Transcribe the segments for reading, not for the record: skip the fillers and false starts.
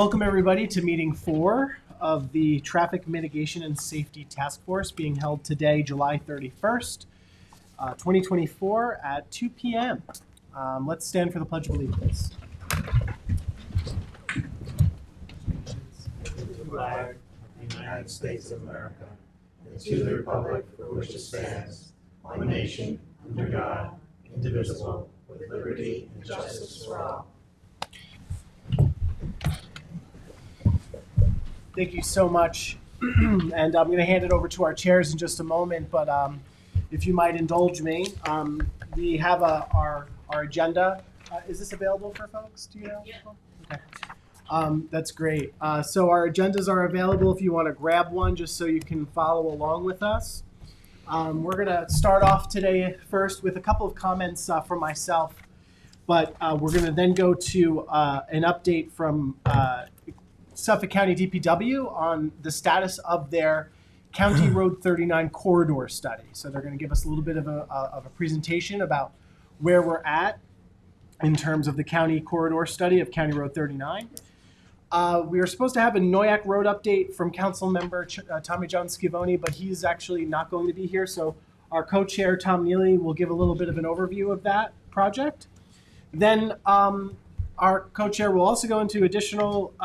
Welcome everybody to meeting 4 of the Traffic Mitigation and Safety Task Force being held today, July 31st, 2024 at 2 p.m. Let's stand for the Pledge of Allegiance. To the flag of the United States of America, and to the republic for which it stands, one nation, under God, indivisible, with liberty and justice for all. Thank you so much. And I'm going to hand it over to our chairs in just a moment, but if you might indulge me, we have our agenda. Is this available for folks? Do you know? Yeah. Okay. That's great. So our agendas are available if you want to grab one just so you can follow along with us. We're going to start off today first with a couple of comments from myself, but we're going to then go to an update from Suffolk County DPW on the status of their County Road 39 corridor study. So they're going to give us a little bit of a presentation about where we're at in terms of the county corridor study of County Road 39. We were supposed to have a Noyak Road update from Council Member Tommy John Scavone, but he's actually not going to be here. So our co-chair, Tom Neely, will give a little bit of an overview of that project. Then our co-chair will also go into additional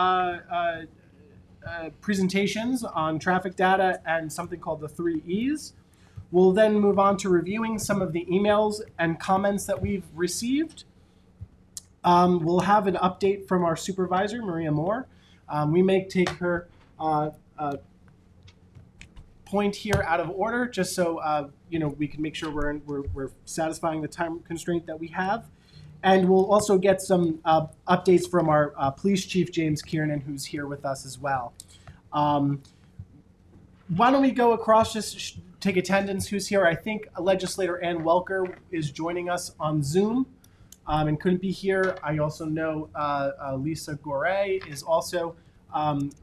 presentations on traffic data and something called the 3 E's. We'll then move on to reviewing some of the emails and comments that we've received. We'll have an update from our supervisor, Maria Moore. We may take her point here out of order, just so we can make sure we're satisfying the time constraint that we have. And we'll also get some updates from our police chief, James Kiernan, who's here with us as well. Why don't we go across, just take attendance, who's here? I think Legislator Ann Welker is joining us on Zoom and couldn't be here. I also know Lisa Gorey is also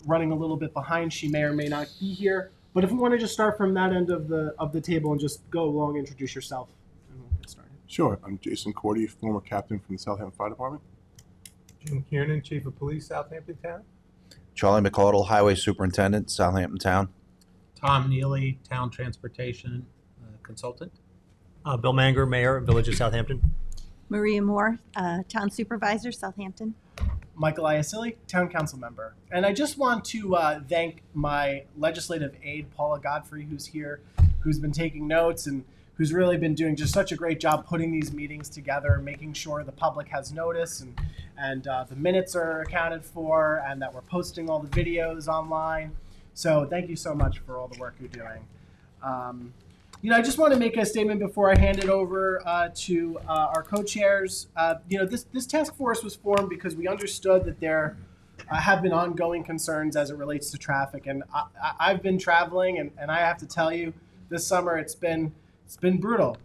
running a little bit behind. She may or may not be here. But if we want to just start from that end of the table and just go along, introduce yourself, and we'll get started. Sure. I'm Jason Cordy, former captain from the Southampton Fire Department. Jim Kiernan, Chief of Police, Southampton Town. Charlie McCardle, Highway Superintendent, Southampton Town. Tom Neely, Town Transportation Consultant. Bill Manger, Mayor, Village of Southampton. Maria Moore, Town Supervisor, Southampton. Michael Iacilli, Town Council Member. And I just want to thank my legislative aide, Paula Godfrey, who's here, who's been taking notes and who's really been doing just such a great job putting these meetings together, making sure the public has notice and the minutes are accounted for and that we're posting all the videos online. So thank you so much for all the work you're doing. I just want to make a statement before I hand it over to our co-chairs. This task force was formed because we understood that there have been ongoing concerns as it relates to traffic. And I've been traveling, and I have to tell you, this summer it's been brutal.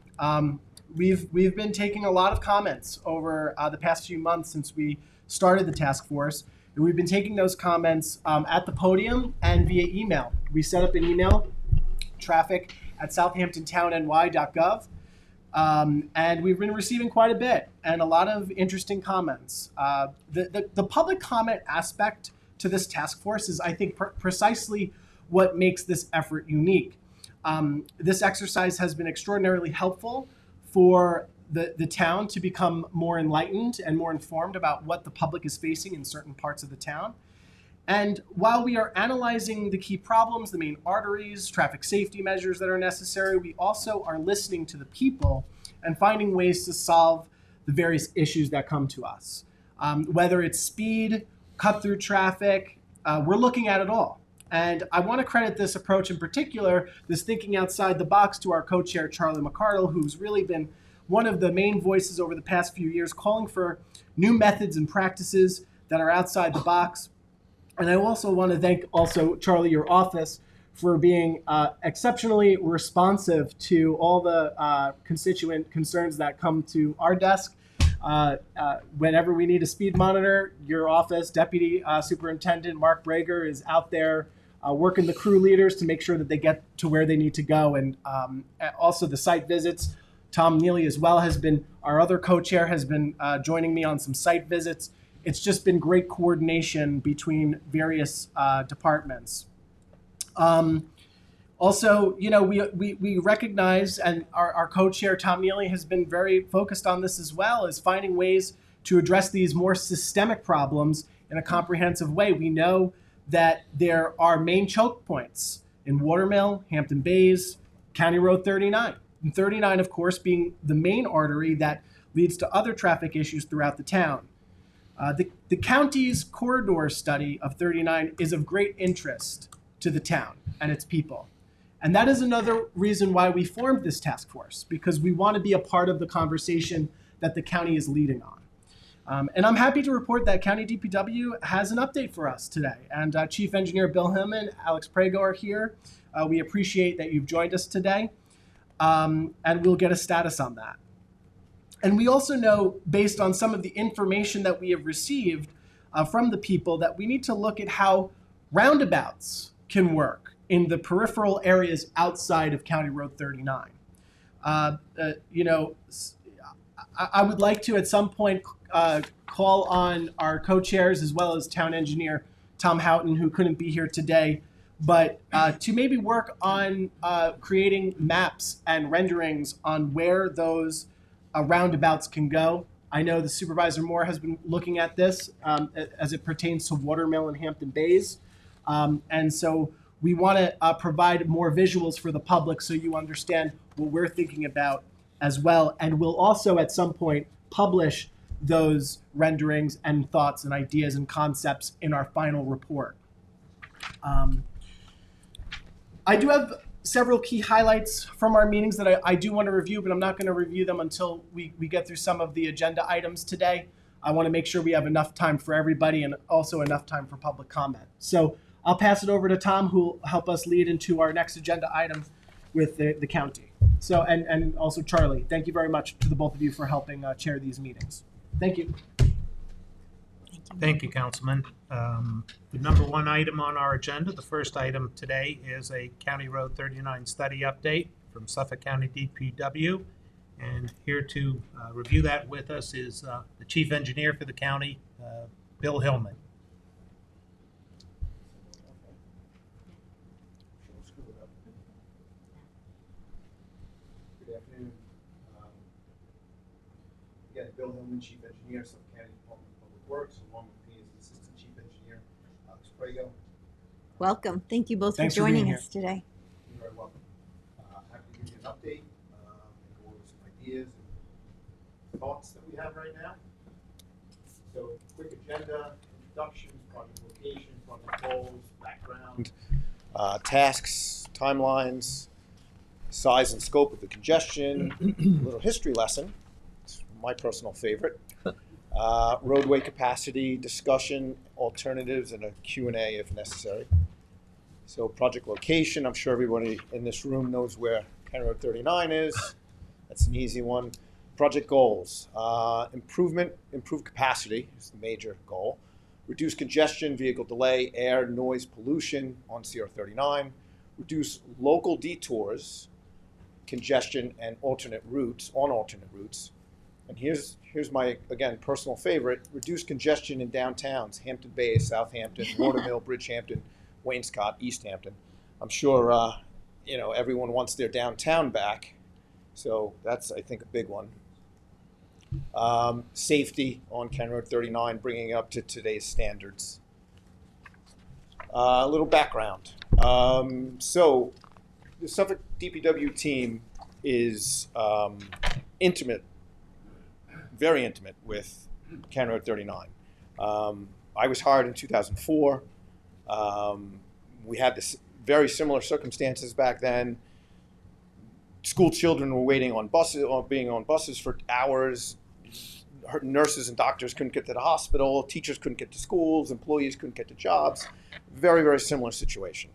We've been taking a lot of comments over the past few months since we started the task force. And we've been taking those comments at the podium and via email. We set up an email, traffic@southamptontowny.gov. And we've been receiving quite a bit and a lot of interesting comments. The public comment aspect to this task force is, I think, precisely what makes this effort unique. This exercise has been extraordinarily helpful for the town to become more enlightened and more informed about what the public is facing in certain parts of the town. And while we are analyzing the key problems, the main arteries, traffic safety measures that are necessary, we also are listening to the people and finding ways to solve the various issues that come to us. Whether it's speed, cut through traffic, we're looking at it all. And I want to credit this approach in particular, this thinking outside the box, to our co-chair, Charlie McCardle, who's really been one of the main voices over the past few years calling for new methods and practices that are outside the box. And I also want to thank Charlie, your office, for being exceptionally responsive to all the constituent concerns that come to our desk. Whenever we need a speed monitor, your office, Deputy Superintendent Mark Brager, is out there working the crew leaders to make sure that they get to where they need to go. And also the site visits. Tom Neely as well has been, our other co-chair has been joining me on some site visits. it's just been great coordination between various departments. Also, we recognize, and our co-chair, Tom Neely, has been very focused on this as well, is finding ways to address these more systemic problems in a comprehensive way. We know that there are main choke points in Watermill, Hampton Bays, County Road 39. And 39, of course, being the main artery that leads to other traffic issues throughout the town. The county's corridor study of 39 is of great interest to the town and its people. And that is another reason why we formed this task force, because we want to be a part of the conversation that the county is leading on. And I'm happy to report that County DPW has an update for us today. And Chief Engineer Bill Hillman, Alex Prego are here. We appreciate that you've joined us today. And we'll get a status on that. And we also know, based on some of the information that we have received from the people, that we need to look at how roundabouts can work in the peripheral areas outside of County Road 39. I would like to, at some point, call on our co-chairs as well as town engineer Tom Houghton, who couldn't be here today, but to maybe work on creating maps and renderings on where those roundabouts can go. I know the Supervisor Moore has been looking at this as it pertains to Watermill and Hampton Bays. And so we want to provide more visuals for the public so you understand what we're thinking about as well. And we'll also at some point publish those renderings and thoughts and ideas and concepts in our final report. I do have several key highlights from our meetings that I do want to review, but I'm not going to review them until we get through some of the agenda items today. I want to make sure we have enough time for everybody and also enough time for public comment. So I'll pass it over to Tom, who will help us lead into our next agenda item with the county. So, and also Charlie, thank you very much to the both of you for helping chair these meetings. Thank you. Thank you, Councilman. The number one item on our agenda, the first item today, is a County Road 39 study update from Suffolk County DPW. And here to review that with us is the Chief Engineer for the county, Bill Hillman. Good afternoon. Again, Bill Hillman, Chief Engineer, Suffolk County Department of Public Works, along with me is the Assistant Chief Engineer, Alex Prego. Welcome. Thank you both Thanks for for being joining here. us today. You're very welcome. Happy to give you an update and go over some ideas and thoughts that we have right now. So, quick agenda, introductions, project location, project goals, background, tasks, timelines, size and scope of the congestion, a little history lesson, it's my personal favorite, roadway capacity, discussion, alternatives, and a Q&A if necessary. So project location, I'm sure everybody in this room knows where County Road 39 is. That's an easy one. Project goals, improve capacity is the major goal. Reduce congestion, vehicle delay, air, noise, pollution on CR 39. Reduce local detours, congestion, and alternate routes. And here's my, again, personal favorite: reduce congestion in downtowns, Hampton Bays, Southampton, Watermill, Bridgehampton, Wainscott, East Hampton. I'm sure everyone wants their downtown back, so that's, I think, a big one. Safety on County Road 39, bringing it up to today's standards. A little background. So the Suffolk DPW team is intimate, very intimate with County Road 39. I was hired in 2004. We had this very similar circumstances back then. School children were waiting on buses, or being on buses for hours. Nurses and doctors couldn't get to the hospital. Teachers couldn't get to schools. Employees couldn't get to jobs. Very, very similar situation.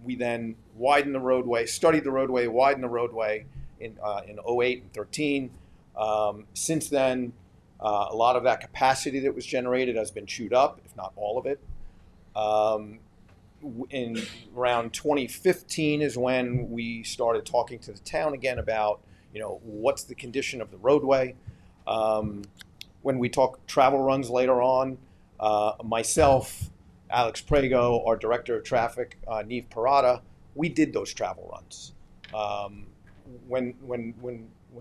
We then widened the roadway, studied the roadway, widened the roadway in 08 and 13. Since then, a lot of that capacity that was generated has been chewed up, if not all of it. In around 2015 is when we started talking to the town again about, what's the condition of the roadway. when we talk travel runs later on, myself, Alex Prego, our director of traffic, Neve Parada, we did those travel runs. When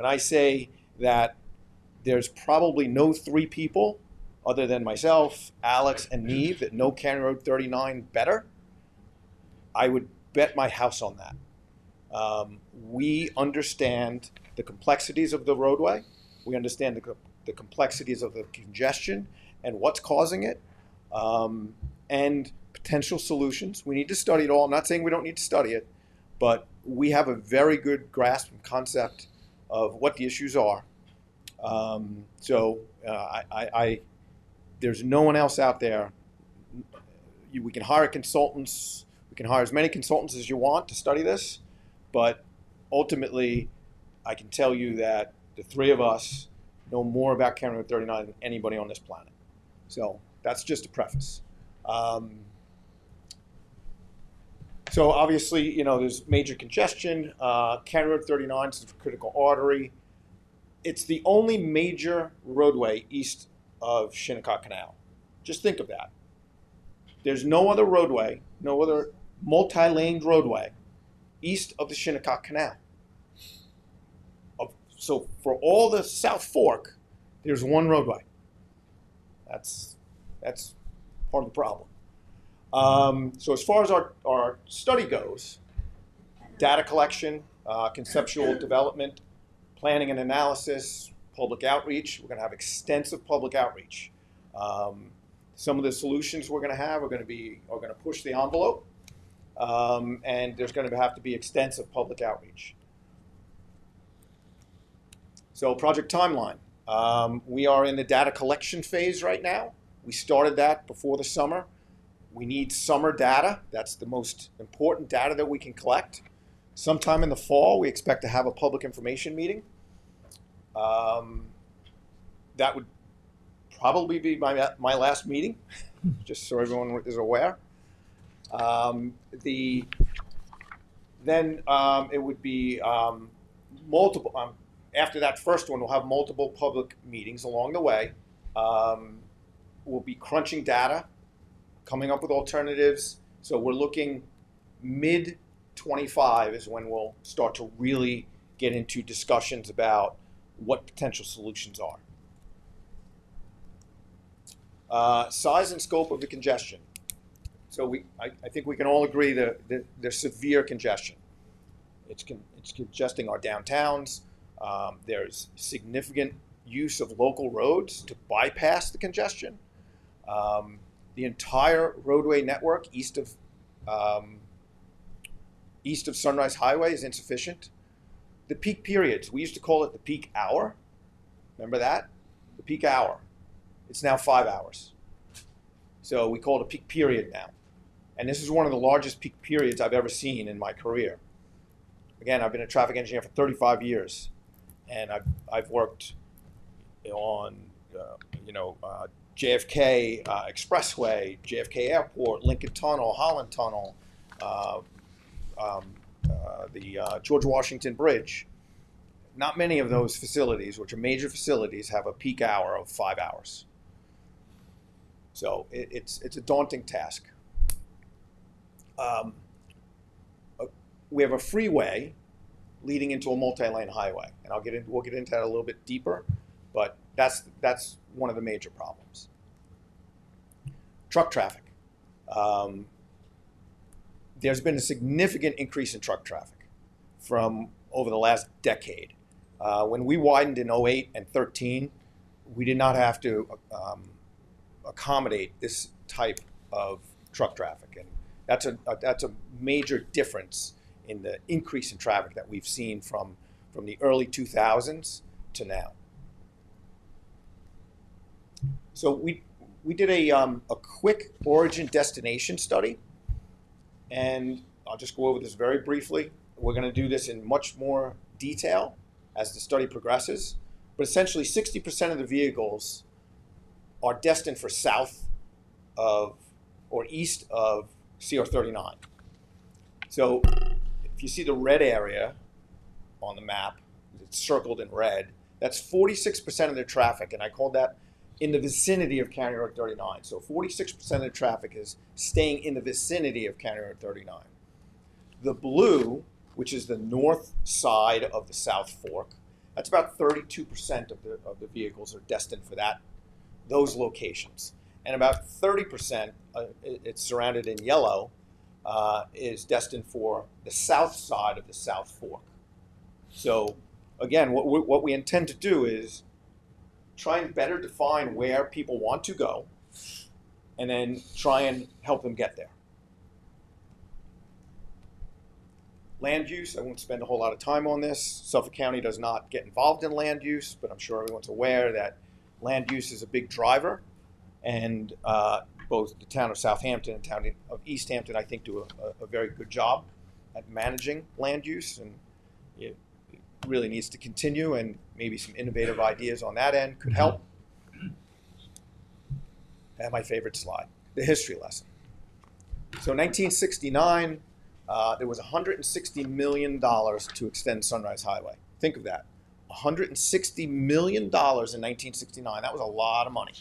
I say that there's probably no 3 people other than myself, Alex, and Neve that know County Road 39 better, I would bet my house on that. We understand the complexities of the roadway. We understand the complexities of the congestion and what's causing it, and potential solutions. We need to study it all. I'm not saying we don't need to study it, but we have a very good grasp and concept of what the issues are. There's no one else out there. We can hire consultants. We can hire as many consultants as you want to study this, but ultimately, I can tell you that the 3 of us know more about County Road 39 than anybody on this planet. So that's just a preface. So obviously, there's major congestion. County Road 39 is a critical artery. It's the only major roadway east of Shinnecock Canal. Just think of that. There's no other roadway, no other multi-laned roadway east of the Shinnecock Canal. So for all the South Fork, there's one roadway. That's part of the problem. So as far as our study goes, data collection, conceptual development, planning and analysis, public outreach. We're going to have extensive public outreach. Some of the solutions we're going to have are going to push the envelope, and there's going to have to be extensive public outreach. So project timeline. We are in the data collection phase right now. We started that before the summer. We need summer data. That's the most important data that we can collect. Sometime in the fall, we expect to have a public information meeting. That would probably be my last meeting, just so everyone is aware. It would be multiple. After that first one, we'll have multiple public meetings along the way. We'll be crunching data, coming up with alternatives. So we're looking mid-25 is when we'll start to really get into discussions about what potential solutions are. Size and scope of the congestion. So I think we can all agree that there's severe congestion. It's congesting our downtowns. There's significant use of local roads to bypass the congestion. The entire roadway network east of Sunrise Highway is insufficient. The peak periods, we used to call it the peak hour. Remember that? The peak hour. It's now 5 hours. So we call it a peak period now. And this is one of the largest peak periods I've ever seen in my career. Again, I've been a traffic engineer for 35 years. And I've worked on, JFK Expressway, JFK Airport, Lincoln Tunnel, Holland Tunnel, the George Washington Bridge. Not many of those facilities, which are major facilities, have a peak hour of 5 hours. So it's a daunting task. We have a freeway leading into a multi-lane highway, and we'll get into that a little bit deeper, but that's one of the major problems. Truck traffic. There's been a significant increase in truck traffic from over the last decade. When we widened in 08 and 13, we did not have to accommodate this type of truck traffic, and that's a major difference in the increase in traffic that we've seen from the early 2000s to now. So we did a quick origin destination study, and I'll just go over this very briefly. We're going to do this in much more detail as the study progresses, but essentially 60% of the vehicles are destined for south of or east of CR 39. So if you see the red area on the map, it's circled in red, that's 46% of their traffic, and I call that in the vicinity of County Road 39. So 46% of the traffic is staying in the vicinity of County Road 39. The blue, which is the north side of the South Fork, that's about 32% of the vehicles are destined for those locations. And about 30%, it's surrounded in yellow, is destined for the south side of the South Fork. So again, what we intend to do is try and better define where people want to go and then try and help them get there. Land use, I won't spend a whole lot of time on this. Suffolk County does not get involved in land use, but I'm sure everyone's aware that land use is a big driver. And both the town of Southampton and town of East Hampton, I think, do a very good job at managing land use. And it really needs to continue, and maybe some innovative ideas on that end could help. And my favorite slide, the history lesson. So 1969, there was $160 million to extend Sunrise Highway. Think of that. $160 million in 1969. That was a lot of money.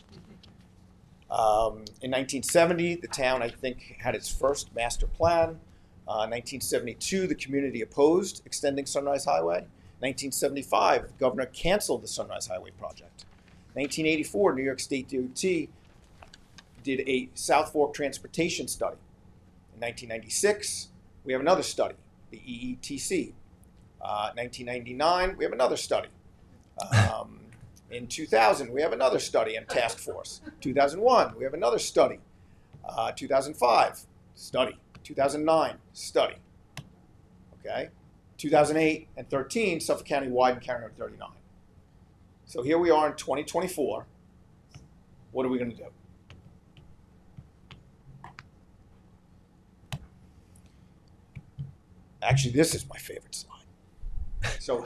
In 1970, the town, I think, had its first master plan. 1972, the community opposed extending Sunrise Highway. 1975, the governor canceled the Sunrise Highway project. 1984, New York State DOT did a South Fork transportation study. In 1996, we have another study, the EETC. 1999, we have another study. In 2000, we have another study and task force. 2001, we have another study. 2005, study. 2009, study. Okay? 2008 and 13, Suffolk County widened County Road 39. So here we are in 2024. What are we going to do? Actually, this is my favorite slide. So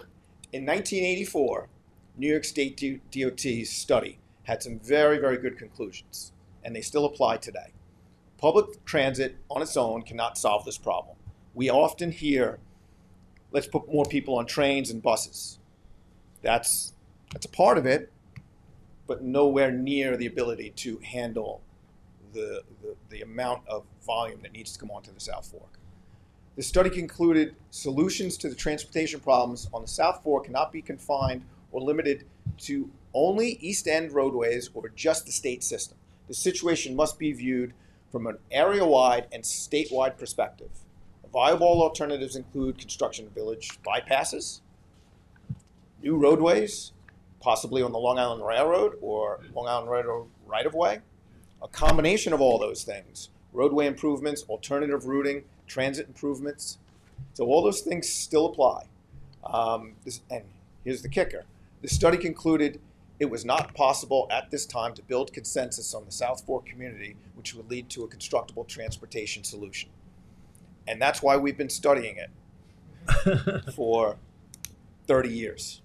in 1984, New York State DOT's study had some very, very good conclusions, and they still apply today. Public transit on its own cannot solve this problem. We often hear, let's put more people on trains and buses. That's a part of it, but nowhere near the ability to handle the amount of volume that needs to come onto the South Fork. The study concluded solutions to the transportation problems on the South Fork cannot be confined or limited to only East End roadways or just the state system. The situation must be viewed from an area-wide and statewide perspective. Viable alternatives include construction of village bypasses, new roadways, possibly on the Long Island Railroad or Long Island Railroad right-of-way, a combination of all those things, roadway improvements, alternative routing, transit improvements. So all those things still apply. And here's the kicker. The study concluded it was not possible at this time to build consensus on the South Fork community, which would lead to a constructible transportation solution. And that's why we've been studying it for 30 years.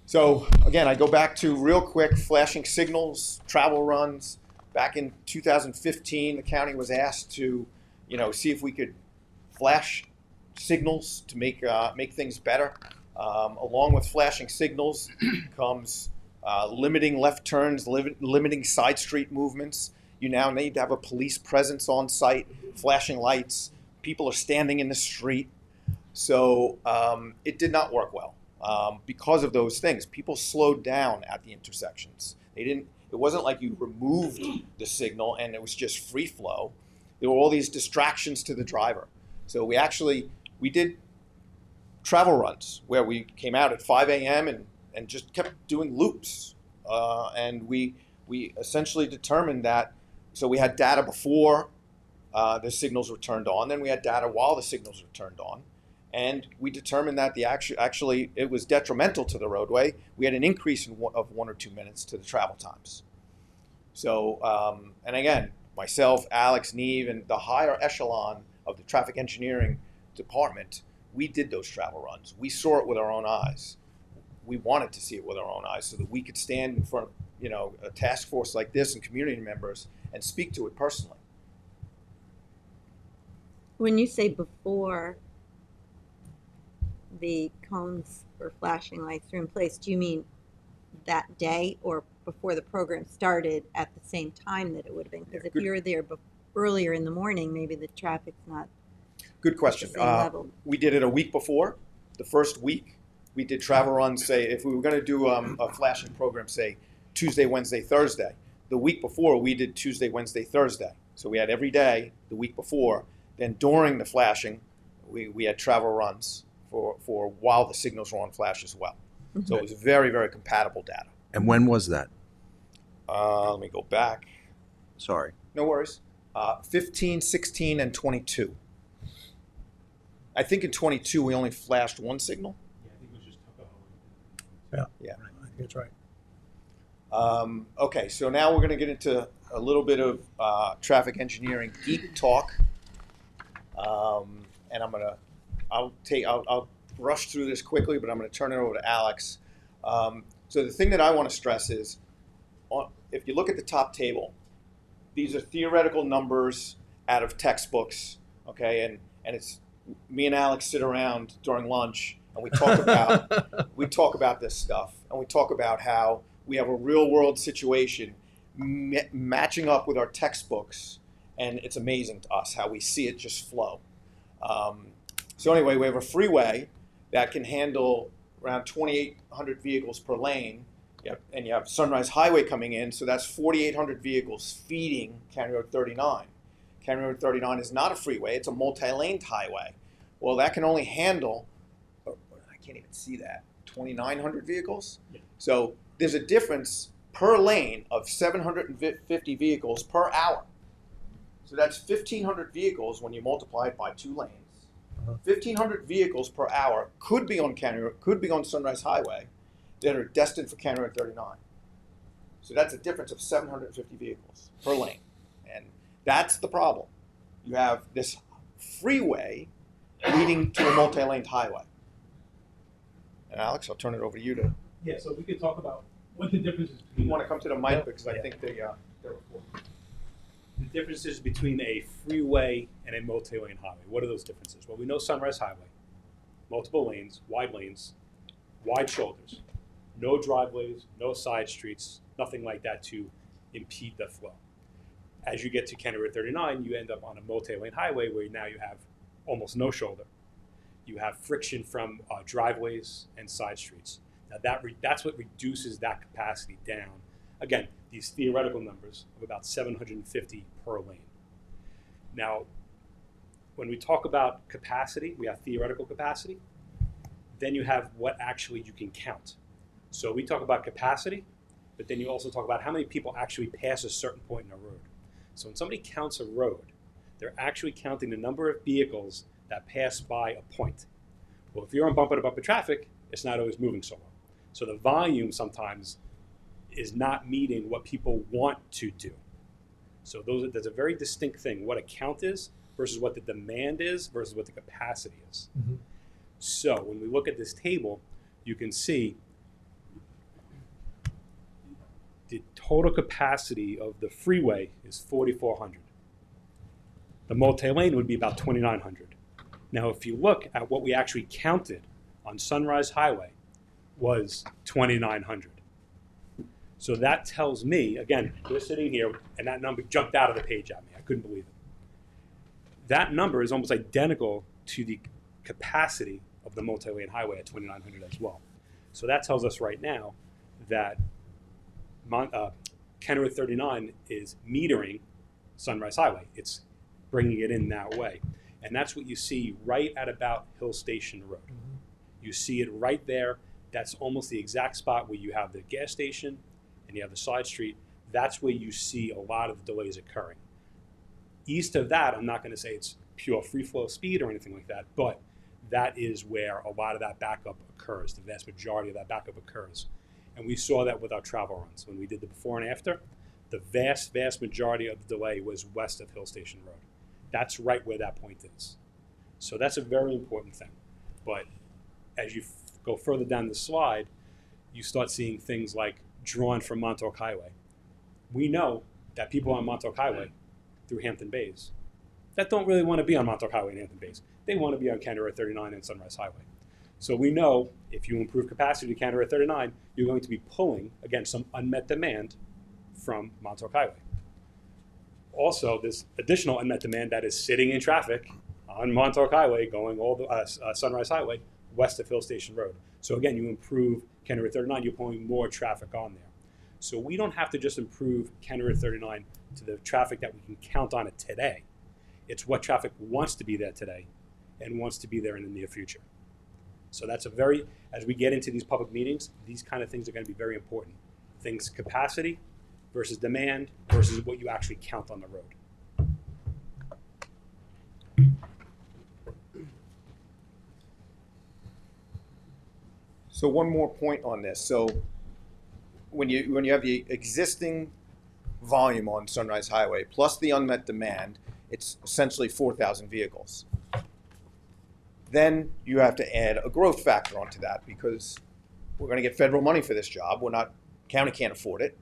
So again, I go back to real quick, flashing signals, travel runs. Back in 2015, the county was asked to, see if we could flash signals to make things better. Along with flashing signals comes limiting left turns, limiting side street movements. You now need to have a police presence on site, flashing lights. People are standing in the street. So it did not work well because of those things. People slowed down at the intersections. It wasn't like you removed the signal and it was just free flow. There were all these distractions to the driver. So we did travel runs where we came out at 5 a.m. and just kept doing loops. And we essentially determined that, so we had data before the signals were turned on, then we had data while the signals were turned on. And we determined that actually it was detrimental to the roadway. We had an increase of 1 or 2 minutes to the travel times. So, and again, myself, Alex, Neve, and the higher echelon of the traffic engineering department, we did those travel runs. We saw it with our own eyes. We wanted to see it with our own eyes so that we could stand in front of, a task force like this and community members and speak to it personally. When you say before the cones or flashing lights are in place, do you mean that day or before the program started at the same time that it would have been. Because Yeah, if good. you're there earlier in the morning, maybe the traffic's not Good at the question. same level. We did it a week before. The first week, we did travel runs. Say, if we were going to do a flashing program, say Tuesday, Wednesday, Thursday. The week before, we did Tuesday, Wednesday, Thursday. So we had every day the week before. Then during the flashing, we had travel runs for while the signals were on flash as well. So it was very, very compatible data. And when was that? Let me go back. Sorry. No worries. 15, 16, and 22. I think in 22 we only flashed one signal. Yeah. Yeah. I think that's right. Okay, so now we're going to get into a little bit of traffic engineering geek talk, and I'll rush through this quickly, but I'm going to turn it over to Alex. So the thing that I want to stress is, if you look at the top table, these are theoretical numbers out of textbooks, okay, and it's me and Alex sit around during lunch and we talk about this stuff, and we talk about how we have a real world situation matching up with our textbooks, and it's amazing to us how we see it just flow. So anyway, we have a freeway that can handle around 2,800 vehicles per lane, and you have Sunrise Highway coming in, so that's 4,800 vehicles feeding County Road 39. County Road 39 is not a freeway, it's a multi-laned highway. Well, that can only handle, I can't even see that, 2,900 vehicles? Yeah. So there's a difference per lane of 750 vehicles per hour. So that's 1,500 vehicles when you multiply it by 2 lanes. 1,500 vehicles per hour could be on Sunrise Highway that are destined for County Road 39. So that's a difference of 750 vehicles per lane. And that's the problem. You have this freeway leading to a multi-laned highway. And Alex, I'll turn it over to you to. Yeah, so we could talk about what the difference is You between want to come to the mic because I think they're recording. the differences between a freeway and a multi-lane highway. What are those differences? Well, we know Sunrise Highway, multiple lanes, wide shoulders, no driveways, no side streets, nothing like that to impede the flow. As you get to County Road 39, you end up on a multi-lane highway where now you have almost no shoulder. You have friction from driveways and side streets. Now that's what reduces that capacity down. Again, these theoretical numbers of about 750 per lane. Now, when we talk about capacity, we have theoretical capacity. Then you have what actually you can count. So we talk about capacity, but then you also talk about how many people actually pass a certain point in a road. So when somebody counts a road, they're actually counting the number of vehicles that pass by a point. Well, if you're on bumper-to-bumper traffic, it's not always moving so well. So the volume sometimes is not meeting what people want to do. So there's a very distinct thing, what a count is versus what the demand is versus what the capacity is. Mm-hmm. So when we look at this table, you can see the total capacity of the freeway is 4,400. The multi-lane would be about 2,900. Now, if you look at what we actually counted on Sunrise Highway was 2,900. So that tells me, again, we're sitting here and that number jumped out of the page at me. I couldn't believe it. That number is almost identical to the capacity of the multi-lane highway at 2,900 as well. So that tells us right now that County Road 39 is metering Sunrise Highway. It's bringing it in that way. And that's what you see right at about Hill Station Road. Mm-hmm. You see it right there. That's almost the exact spot where you have the gas station and you have the side street. That's where you see a lot of the delays occurring. East of that, I'm not going to say it's pure free flow speed or anything like that, but that is where a lot of that backup occurs. The vast majority of that backup occurs. And we saw that with our travel runs. When we did the before and after, the vast, vast majority of the delay was west of Hill Station Road. That's right where that point is. So that's a very important thing. But as you go further down the slide, you start seeing things like drawn from Montauk Highway. We know that people on Montauk Highway through Hampton Bays that don't really want to be on Montauk Highway and Hampton Bays. They want to be on County Road 39 and Sunrise Highway. So we know if you improve capacity to County Road 39, you're going to be pulling against some unmet demand from Montauk Highway. Also, this additional unmet demand that is sitting in traffic on Montauk Highway going all the Sunrise Highway west of Hill Station Road. So again, you improve County Road 39, you're pulling more traffic on there. So we don't have to just improve County Road 39 to the traffic that we can count on it today. It's what traffic wants to be there today and wants to be there in the near future. So that's as we get into these public meetings, these kind of things are going to be very important. Things capacity versus demand versus what you actually count on the road. So one more point on this. So when you have the existing volume on Sunrise Highway plus the unmet demand, it's essentially 4,000 vehicles. Then you have to add a growth factor onto that because we're going to get federal money for this job. County can't afford it.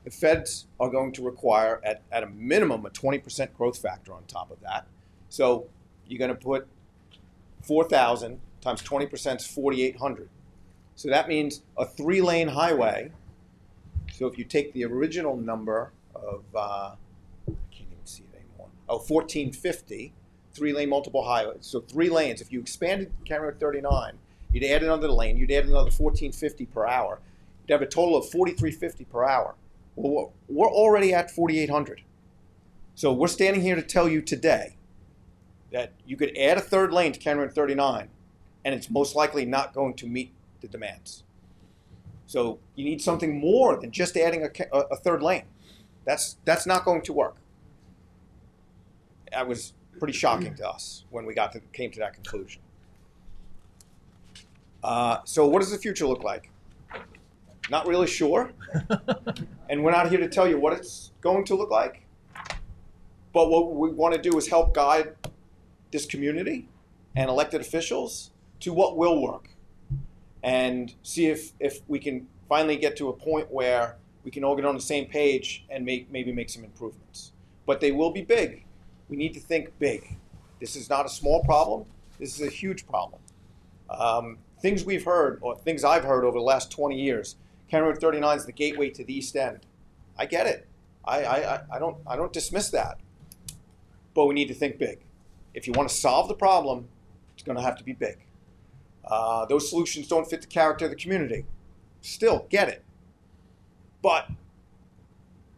The feds are going to require at a minimum a 20% growth factor on top of that. So you're going to put 4,000 times 20% is 4,800. So that means a 3-lane highway. So if you take the original number of, I can't even see it anymore, 1,450, 3-lane multiple highways. So 3 lanes. If you expanded County Road 39, you'd add another lane, you'd add another 1,450 per hour. You'd have a total of 4,350 per hour. Well, we're already at 4,800. So we're standing here to tell you today that you could add a 3rd lane to County Road 39, and it's most likely not going to meet the demands. So you need something more than just adding a 3rd lane. That's not going to work. That was pretty shocking to us when we came to that conclusion. So what does the future look like? Not really sure. And we're not here to tell you what it's going to look like. But what we want to do is help guide this community and elected officials to what will work. And see if we can finally get to a point where we can all get on the same page and maybe make some improvements. But they will be big. We need to think big. This is not a small problem. This is a huge problem. Things we've heard, or things I've heard over the last 20 years, County Road 39 is the gateway to the East End. I get it. I don't dismiss that. But we need to think big. If you want to solve the problem, it's going to have to be big. Those solutions don't fit the character of the community. Still, get it. But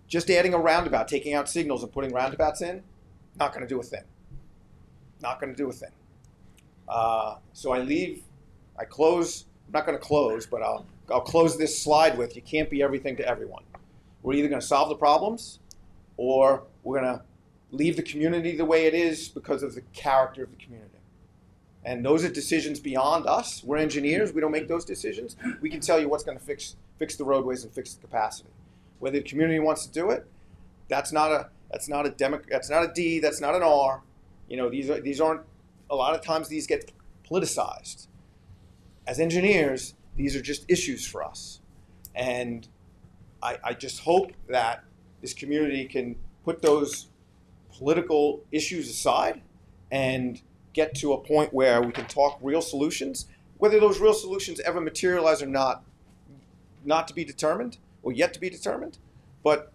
just adding a roundabout, taking out signals and putting roundabouts in, not going to do a thing. Not going to do a thing. So I close, I'm not going to close, but I'll close this slide with, you can't be everything to everyone. We're either going to solve the problems or we're going to leave the community the way it is because of the character of the community. And those are decisions beyond us. We're engineers. We don't make those decisions. We can tell you what's going to fix the roadways and fix the capacity. Whether the community wants to do it, that's not a D. That's not an R. You know, these aren't. A lot of times these get politicized. As engineers, these are just issues for us, and I just hope that this community can put those political issues aside and get to a point where we can talk real solutions. Whether those real solutions ever materialize or not to be determined, or yet to be determined. But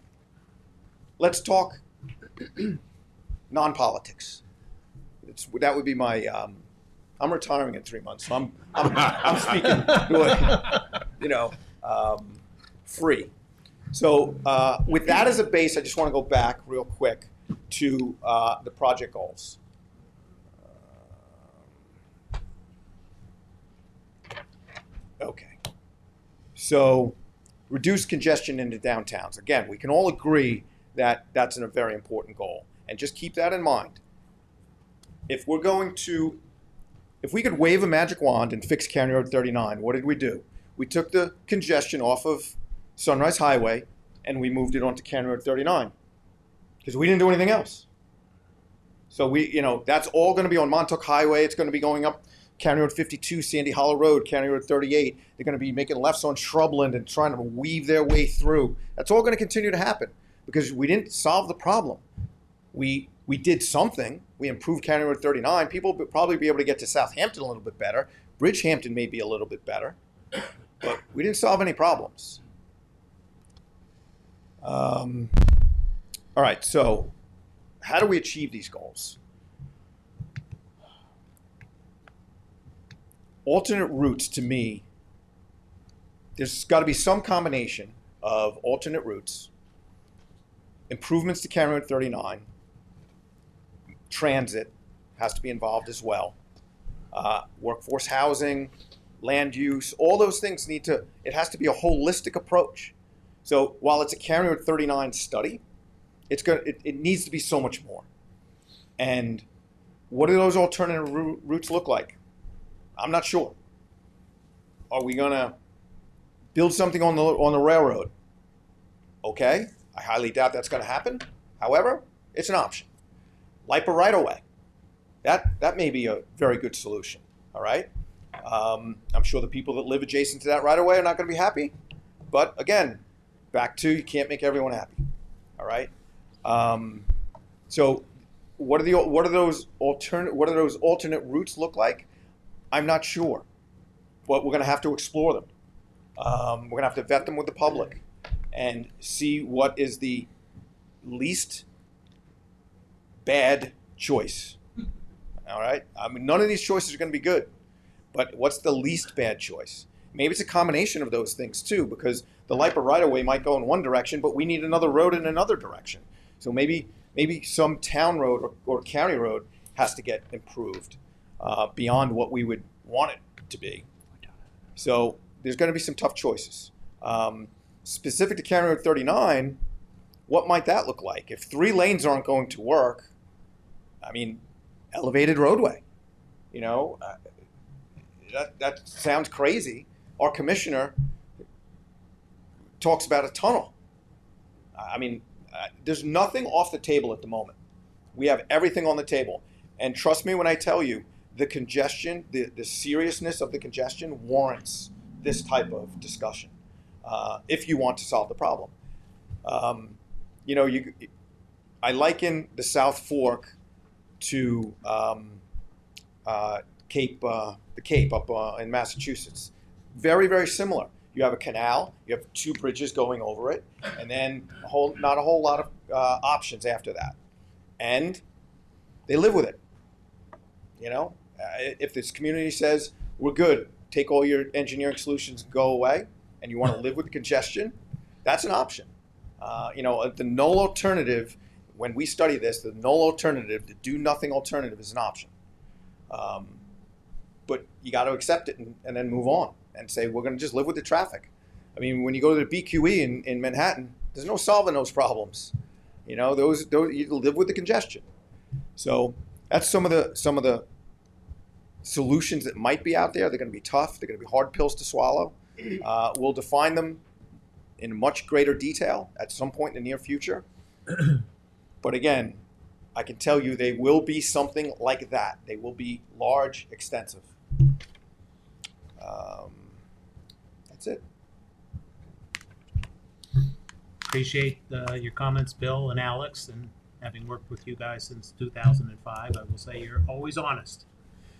let's talk non-politics. That would be my. I'm retiring in 3 months, so I'm speaking, free. So with that as a base, I just want to go back real quick to the project goals. Okay. So reduce congestion into downtowns. Again, we can all agree that that's a very important goal. And just keep that in mind. If we could wave a magic wand and fix County Road 39, what did we do? We took the congestion off of Sunrise Highway and we moved it onto County Road 39 because we didn't do anything else. So that's all going to be on Montauk Highway. It's going to be going up County Road 52, Sandy Hollow Road, County Road 38. They're going to be making lefts on Shrubland and trying to weave their way through. That's all going to continue to happen because we didn't solve the problem. We did something. We improved County Road 39. People will probably be able to get to Southampton a little bit better. Bridgehampton may be a little bit better, but we didn't solve any problems. All right, so how do we achieve these goals? Alternate routes, to me, there's got to be some combination of alternate routes, improvements to County Road 39, transit has to be involved as well, workforce housing, land use, all those things it has to be a holistic approach. So while it's a County Road 39 study, it needs to be so much more. And what do those alternative routes look like? I'm not sure. Are we gonna build something on the railroad? Okay, I highly doubt that's gonna happen. However, it's an option. LIPA right away. That may be a very good solution. All right. I'm sure the people that live adjacent to that right away are not going to be happy. But again, back to you can't make everyone happy. All right. So what are those alternate routes look like? I'm not sure, but we're going to have to explore them. We're going to have to vet them with the public and see what is the least bad choice. All right. I mean, none of these choices are going to be good, but what's the least bad choice? Maybe it's a combination of those things too, because the LIPA right-of-way might go in one direction, but we need another road in another direction. So maybe some town road or county road has to get improved beyond what we would want it to be. So there's going to be some tough choices. Specific to County Road 39, what might that look like? If 3 lanes aren't going to work, I mean, elevated roadway. You know, that sounds crazy. Our commissioner talks about a tunnel. I mean, there's nothing off the table at the moment. We have everything on the table. And trust me when I tell you, the congestion, the seriousness of the congestion warrants this type of discussion if you want to solve the problem. You know, I liken the South Fork to the Cape up in Massachusetts. Very, very similar. You have a canal, you have 2 bridges going over it, and then not a whole lot of options after that. And they live with it. You know, if this community says, we're good, take all your engineering solutions and go away, and you want to live with the congestion, that's an option. You know, the null alternative, when we study this, the null alternative, the do nothing alternative is an option. But you got to accept it and then move on and say, we're going to just live with the traffic. I mean, when you go to the BQE in Manhattan, there's no solving those problems. You know, those you live with the congestion. So that's some of the solutions that might be out there. They're going to be tough. They're going to be hard pills to swallow. We'll define them in much greater detail at some point in the near future. But again, I can tell you they will be something like that. They will be large, extensive. That's it. Appreciate your comments, Bill and Alex, and having worked with you guys since 2005, I will say you're always honest.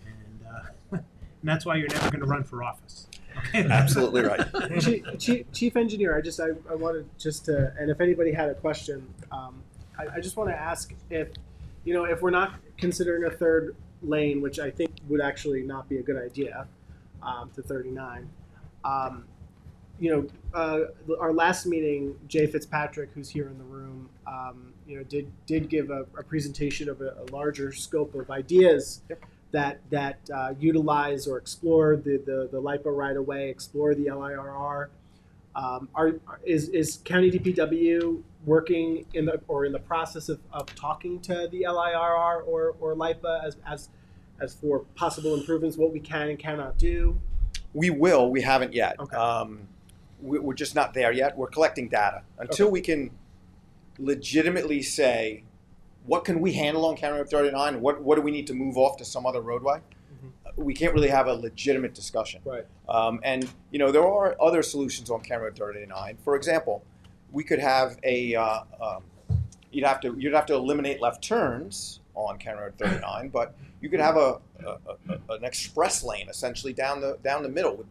And that's why you're never going to run for office. Okay? Absolutely right. Chief Engineer, I wanted just to, and if anybody had a question, I just want to ask if we're not considering a 3rd lane, which I think would actually not be a good idea, to 39. Our last meeting, Jay Fitzpatrick, who's here in the room, did give a presentation of a larger scope of ideas that utilize or explore the LIPA right away, explore the LIRR. Is County DPW working in the process of talking to the LIRR or LIPA as for possible improvements, what we can and cannot do? We will. We haven't yet. Okay. We're just not there yet. We're collecting data. Until we can legitimately say, what can we handle on County Road 39? What do we need to move off to some other roadway? Mm-hmm. We can't really have a legitimate discussion. Right. And there are other solutions on County Road 39. For example, we could have you'd have to eliminate left turns on County Road 39, but you could have an express lane essentially down the middle.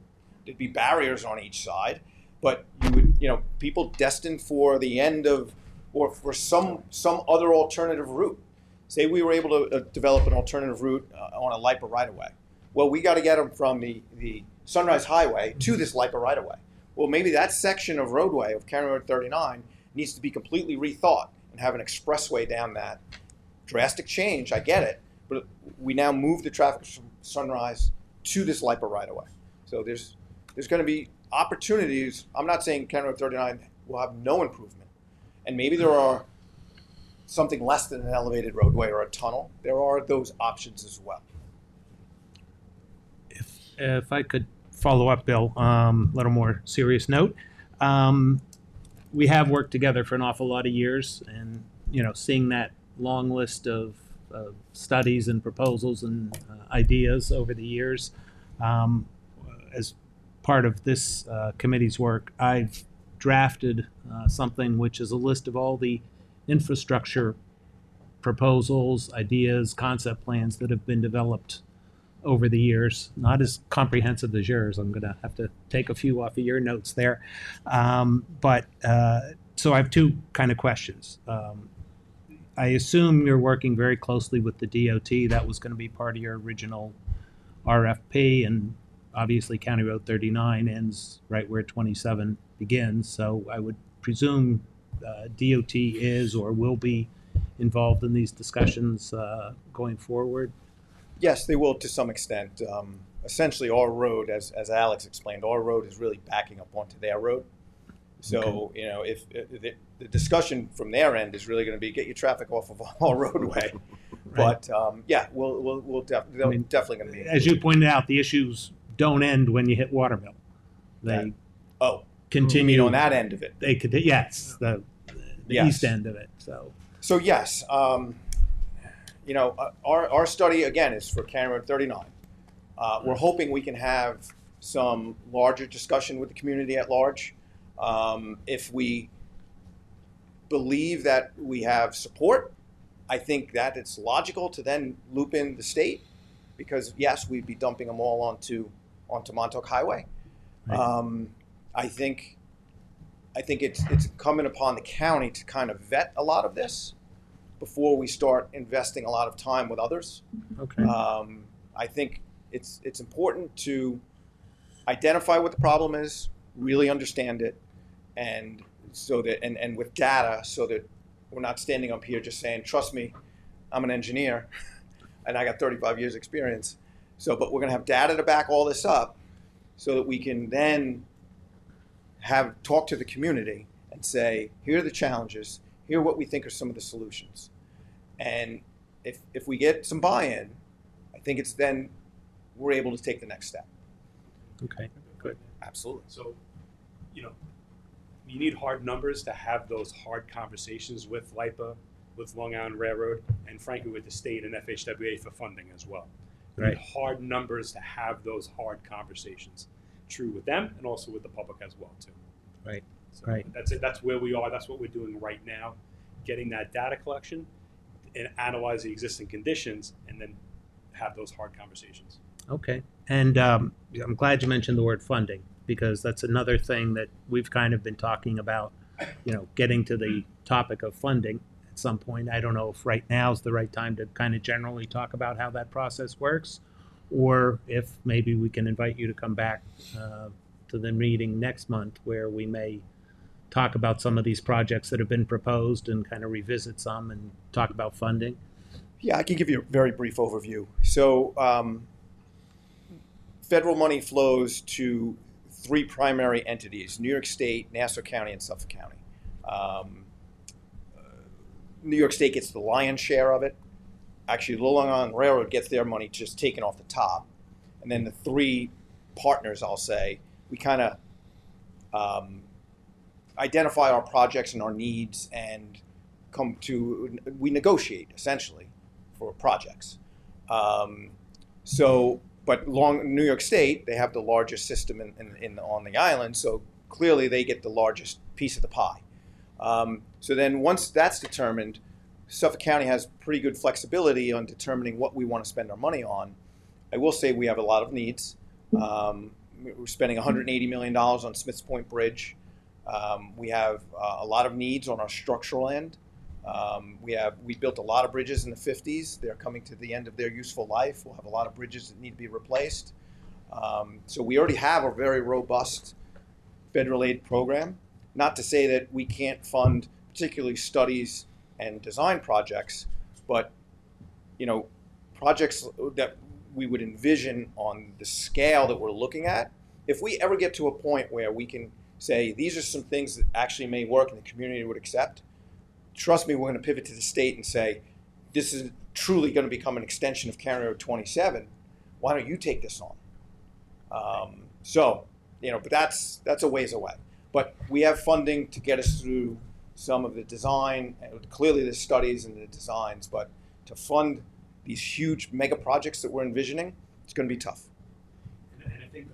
There'd be barriers on each side, but you would, people destined for the end of, or for some other alternative route. Say we were able to develop an alternative route on a LIPA right-of-way. Well, we got to get them from the Sunrise Highway to this LIPA right-of-way. Well, maybe that section of roadway of County Road 39 needs to be completely rethought and have an expressway down that. Drastic change, I get it, but we now move the traffic from Sunrise to this LIPA right-of-way. So there's going to be opportunities. I'm not saying County Road 39 will have no improvement, and maybe there are something less than an elevated roadway or a tunnel. There are those options as well. If I could follow up, Bill, little more serious note. We have worked together for an awful lot of years, and seeing that long list of studies and proposals and ideas over the years, as part of this committee's work, I've drafted something which is a list of all the infrastructure proposals, ideas, concept plans that have been developed over the years. Not as comprehensive as yours. I'm going to have to take a few off of your notes there. But so I have two kind of questions. I assume you're working very closely with the DOT. That was going to be part of your original RFP, and obviously County Road 39 ends right where 27 begins. So I would presume DOT is or will be involved in these discussions going forward. Yes, they will to some extent. Essentially, our road, as Alex explained, our road is really backing up onto their road. So, if the discussion from their end is really going to be get your traffic off of our roadway. Right. But yeah, we'll definitely going to be. As you pointed out, the issues don't end when you hit Watermill. They continue on that end of it. They could, yes, the east end of it. So yes, our study again is for County Road 39. We're hoping we can have some larger discussion with the community at large. If we believe that we have support, I think that it's logical to then loop in the state, because yes, we'd be dumping them all onto Montauk Highway. Right. I think it's incumbent upon the county to kind of vet a lot of this before we start investing a lot of time with others. Okay. I think it's important to identify what the problem is, really understand it, and so that and with data, so that we're not standing up here just saying, "Trust me, I'm an engineer, and I got 35 years experience." So, but we're going to have data to back all this up, so that we can then talk to the community and say, "Here are the challenges. Here are what we think are some of the solutions." And if we get some buy-in, I think it's then we're able to take the next step. Okay, good. Absolutely. So, you need hard numbers to have those hard conversations with LIPA, with Long Island Railroad, and frankly with the state and FHWA for funding as well. You need hard numbers to have those hard conversations. True with them and also with the public as well too. Right. So right. That's it. That's where we are. That's what we're doing right now, getting that data collection and analyze the existing conditions, and then have those hard conversations. Okay. And I'm glad you mentioned the word funding, because that's another thing that we've kind of been talking about, getting to the topic of funding at some point. I don't know if right now is the right time to kind of generally talk about how that process works, or if maybe we can invite you to come back to the meeting next month, where we may talk about some of these projects that have been proposed and kind of revisit some and talk about funding. Yeah, I can give you a very brief overview. So federal money flows to three primary entities: New York State, Nassau County, and Suffolk County. New York State gets the lion's share of it. Actually, the Long Island Railroad gets their money just taken off the top. And then the three partners, I'll say, we kind of identify our projects and our needs and we negotiate essentially for projects. But New York State, they have the largest system on the island, so clearly they get the largest piece of the pie. So then once that's determined, Suffolk County has pretty good flexibility on determining what we want to spend our money on. I will say we have a lot of needs. We're spending $180 million on Smiths Point Bridge. We have a lot of needs on our structural end. We built a lot of bridges in the 50s. They're coming to the end of their useful life. We'll have a lot of bridges that need to be replaced. So we already have a very robust federal aid program. Not to say that we can't fund particularly studies and design projects, but projects that we would envision on the scale that we're looking at. If we ever get to a point where we can say these are some things that actually may work and the community would accept, trust me, we're going to pivot to the state and say this is truly going to become an extension of County Road 27. Why don't you take this on? But that's a ways away. But we have funding to get us through some of the design, clearly the studies and the designs, but to fund these huge mega projects that we're envisioning, it's going to be tough. And I think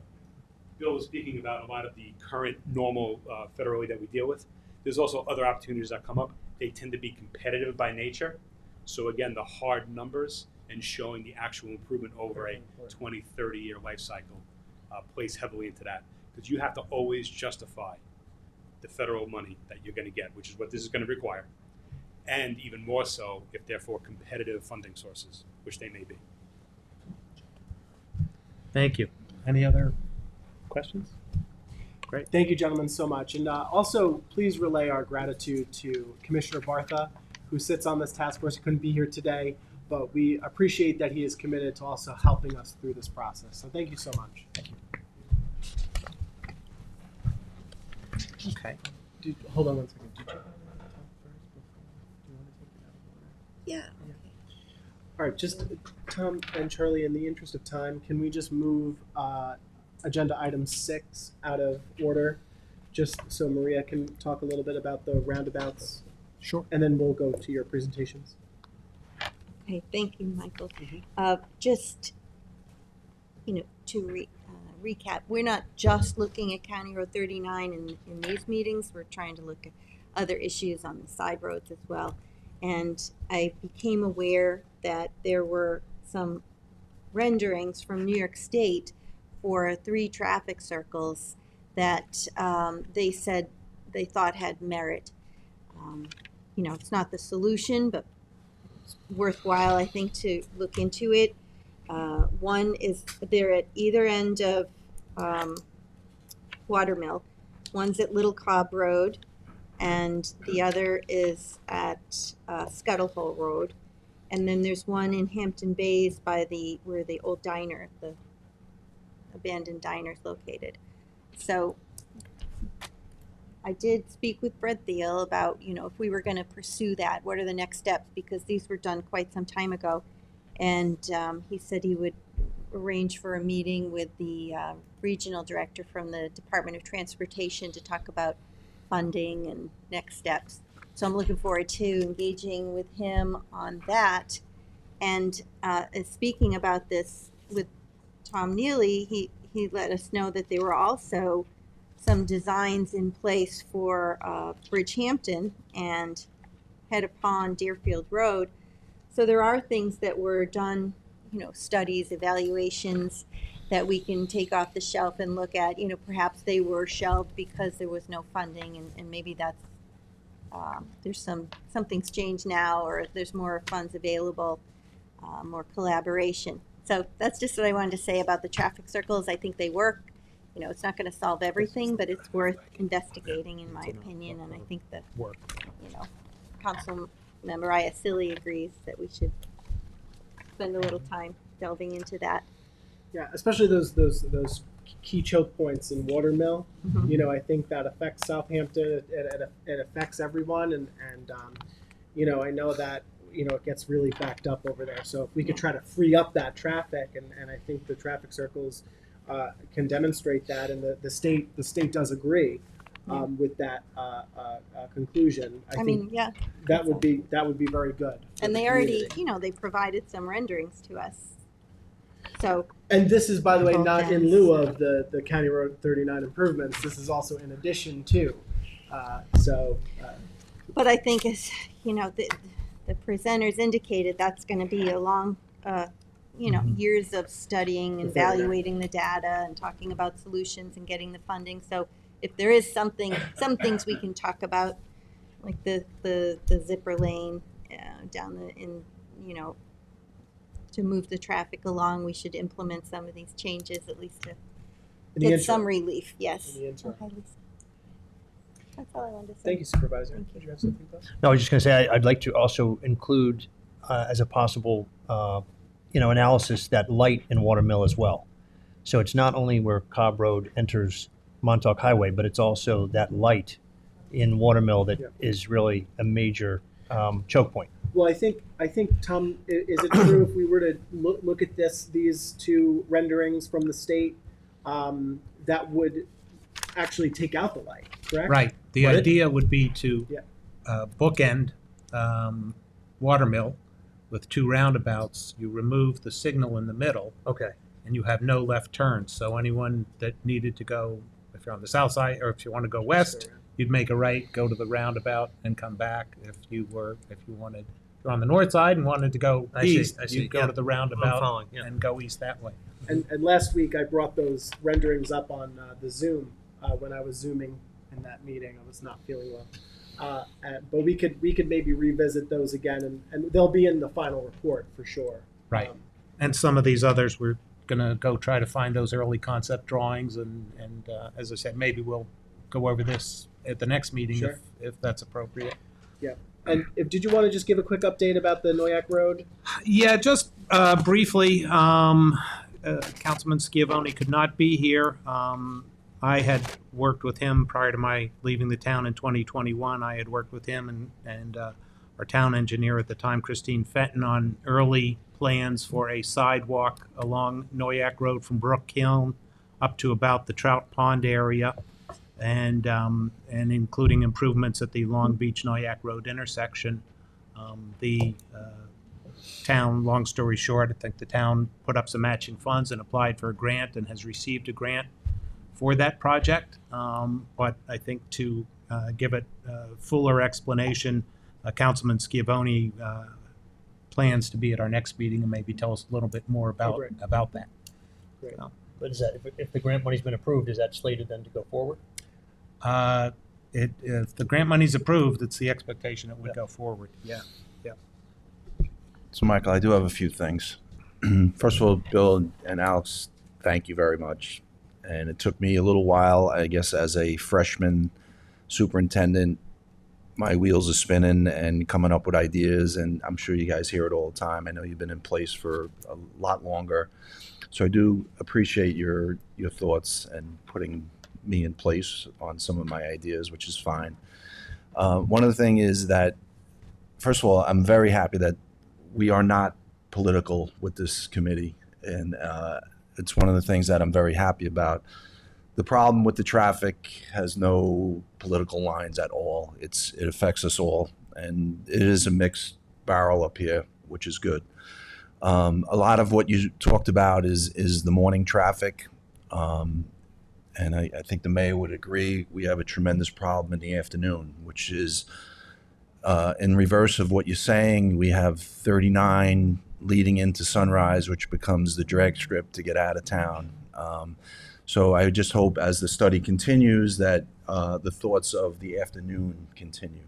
Bill was speaking about a lot of the current normal federal aid that we deal with. There's also other opportunities that come up. They tend to be competitive by nature. So again, the hard numbers and showing the actual improvement over a 20, 30-year life cycle plays heavily into that. Because you have to always justify the federal money that you're going to get, which is what this is going to require. And even more so if they're for competitive funding sources, which they may be. Thank you. Any other questions? Great. Thank you, gentlemen, so much. And also, please relay our gratitude to Commissioner Bartha, who sits on this task force. He couldn't be here today, but we appreciate that he is committed to also helping us through this process. So thank you so much. Thank you. Okay. Hold on one second. Did you want to talk first before? Do you want to take it out of order? Yeah. All right, just Tom and Charlie, in the interest of time, can we just move agenda item 6 out of order, just so Maria can talk a little bit about the roundabouts? Sure. And then we'll go to your presentations. Okay, thank you, Michael. Mm-hmm. Just, to recap, we're not just looking at County Road 39 in these meetings. We're trying to look at other issues on the side roads as well. And I became aware that there were some renderings from New York State for 3 traffic circles that they said they thought had merit. It's not the solution, but it's worthwhile, I think, to look into it. One is they're at either end of Watermill. One's at Little Cobb Road, and the other is at Scuttlehole Road. And then there's one in Hampton Bays by where the old diner, the abandoned diner, is located. So I did speak with Brett Thiel about, if we were going to pursue that, what are the next steps? Because these were done quite some time ago. And he said he would arrange for a meeting with the regional director from the Department of Transportation to talk about funding and next steps. So I'm looking forward to engaging with him on that. And speaking about this with Tom Neely, he let us know that there were also some designs in place for Bridgehampton and Hedda Pond, Deerfield Road. So there are things that were done, studies, evaluations that we can take off the shelf and look at. Perhaps they were shelved because there was no funding, and maybe that's there's something's changed now, or there's more funds available, more collaboration. So that's just what I wanted to say about the traffic circles. I think they work. It's not going to solve everything, but it's worth investigating, in my opinion. And I think that Council Member Iacilli agrees that we should spend a little time delving into that. Yeah, especially those key choke points in Watermill. Mm-hmm. I think that affects Southampton. It affects everyone, and I know that it gets really backed up over there. So if we could try to free up that traffic, and I think the traffic circles can demonstrate that, and the state does agree with that conclusion. I think that would be very good. And they already, they provided some renderings to us. So. And this is, by the way, not in lieu of the County Road 39 improvements. This is also in addition to. But I think, the the presenters indicated, that's going to be a long, years of studying and evaluating the data and talking about solutions and getting the funding. So if there is some things we can talk about, like the zipper lane to move the traffic along, we should implement some of these changes at least to In the get some interim. relief. Yes. In the interim. Okay, Lisa. That's all I wanted to say. Thank you, Supervisor. Thank you. Did you have something else? No, I was just going to say, I'd like to also include as a possible, analysis, that light in Watermill as well. So it's not only where Cobb Road enters Montauk Highway, but it's also that light in Watermill that is really a major choke point. Well, I think Tom, is it true if we were to look at these two renderings from the state, that would actually take out the light, correct? Right. The Would it? idea would be to Yeah. bookend Watermill with two roundabouts. You remove the signal in the middle, Okay. and you have no left turns. So anyone that needed to go, if you're on the south side, or if you want to go west, you'd make a right, go to the roundabout, and come back. If you're on the north side and wanted to go I see, east, I see. you'd go Yeah. to the I'm roundabout following, yeah. and go east that way. And last week I brought those renderings up on the Zoom when I was Zooming in that meeting. I was not feeling well. But we could maybe revisit those again, and they'll be in the final report for sure. Right. And some of these others, we're going to go try to find those early concept drawings. And as I said, maybe we'll go over this at the next meeting Sure. if that's appropriate. Yeah. And did you want to just give a quick update about the Noyak Road? Yeah, just briefly, Councilman Schiavone could not be here. I had worked with him prior to my leaving the town in 2021. I had worked with him and our town engineer at the time, Christine Fenton, on early plans for a sidewalk along Noyak Road from Brook Hill up to about the Trout Pond area, and including improvements at the Long Beach Noyak Road intersection. The town, long story short, I think the town put up some matching funds and applied for a grant and has received a grant for that project. But I think to give it a fuller explanation, Councilman Schiavone plans to be at our next meeting and maybe tell us a little bit more about that. Great. So, But is that, if the grant money's been approved, is that slated then to go forward? if the grant money's approved, it's the expectation it would go forward. Yeah. So, Michael, I do have a few things. First of all, Bill and Alex, thank you very much. And it took me a little while, I guess, as a freshman superintendent. My wheels are spinning and coming up with ideas, and I'm sure you guys hear it all the time. I know you've been in place for a lot longer. So I do appreciate your thoughts and putting me in place on some of my ideas, which is fine. One of the things is that, first of all, I'm very happy that we are not political with this committee, and it's one of the things that I'm very happy about. The problem with the traffic has no political lines at all. It affects us all, and it is a mixed barrel up here, which is good. A lot of what you talked about is the morning traffic, and I think the mayor would agree. We have a tremendous problem in the afternoon, which is in reverse of what you're saying. We have 39 leading into Sunrise, which becomes the drag strip to get out of town. So I just hope as the study continues that the thoughts of the afternoon continue.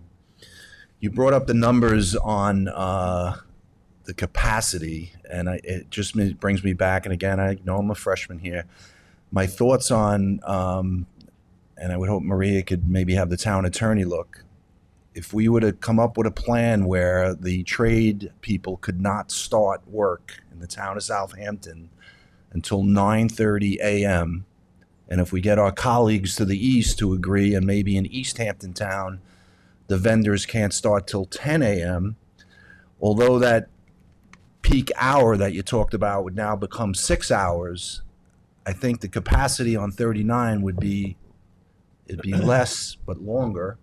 You brought up the numbers on the capacity, and it just brings me back. And again, I know I'm a freshman here. My thoughts on, and I would hope Maria could maybe have the town attorney look, if we were to come up with a plan where the trade people could not start work in the town of Southampton until 9:30 a.m., and if we get our colleagues to the east to agree, and maybe in East Hampton town, the vendors can't start till 10 a.m., although that peak hour that you talked about would now become 6 hours, I think the capacity on 39 it'd be less but longer,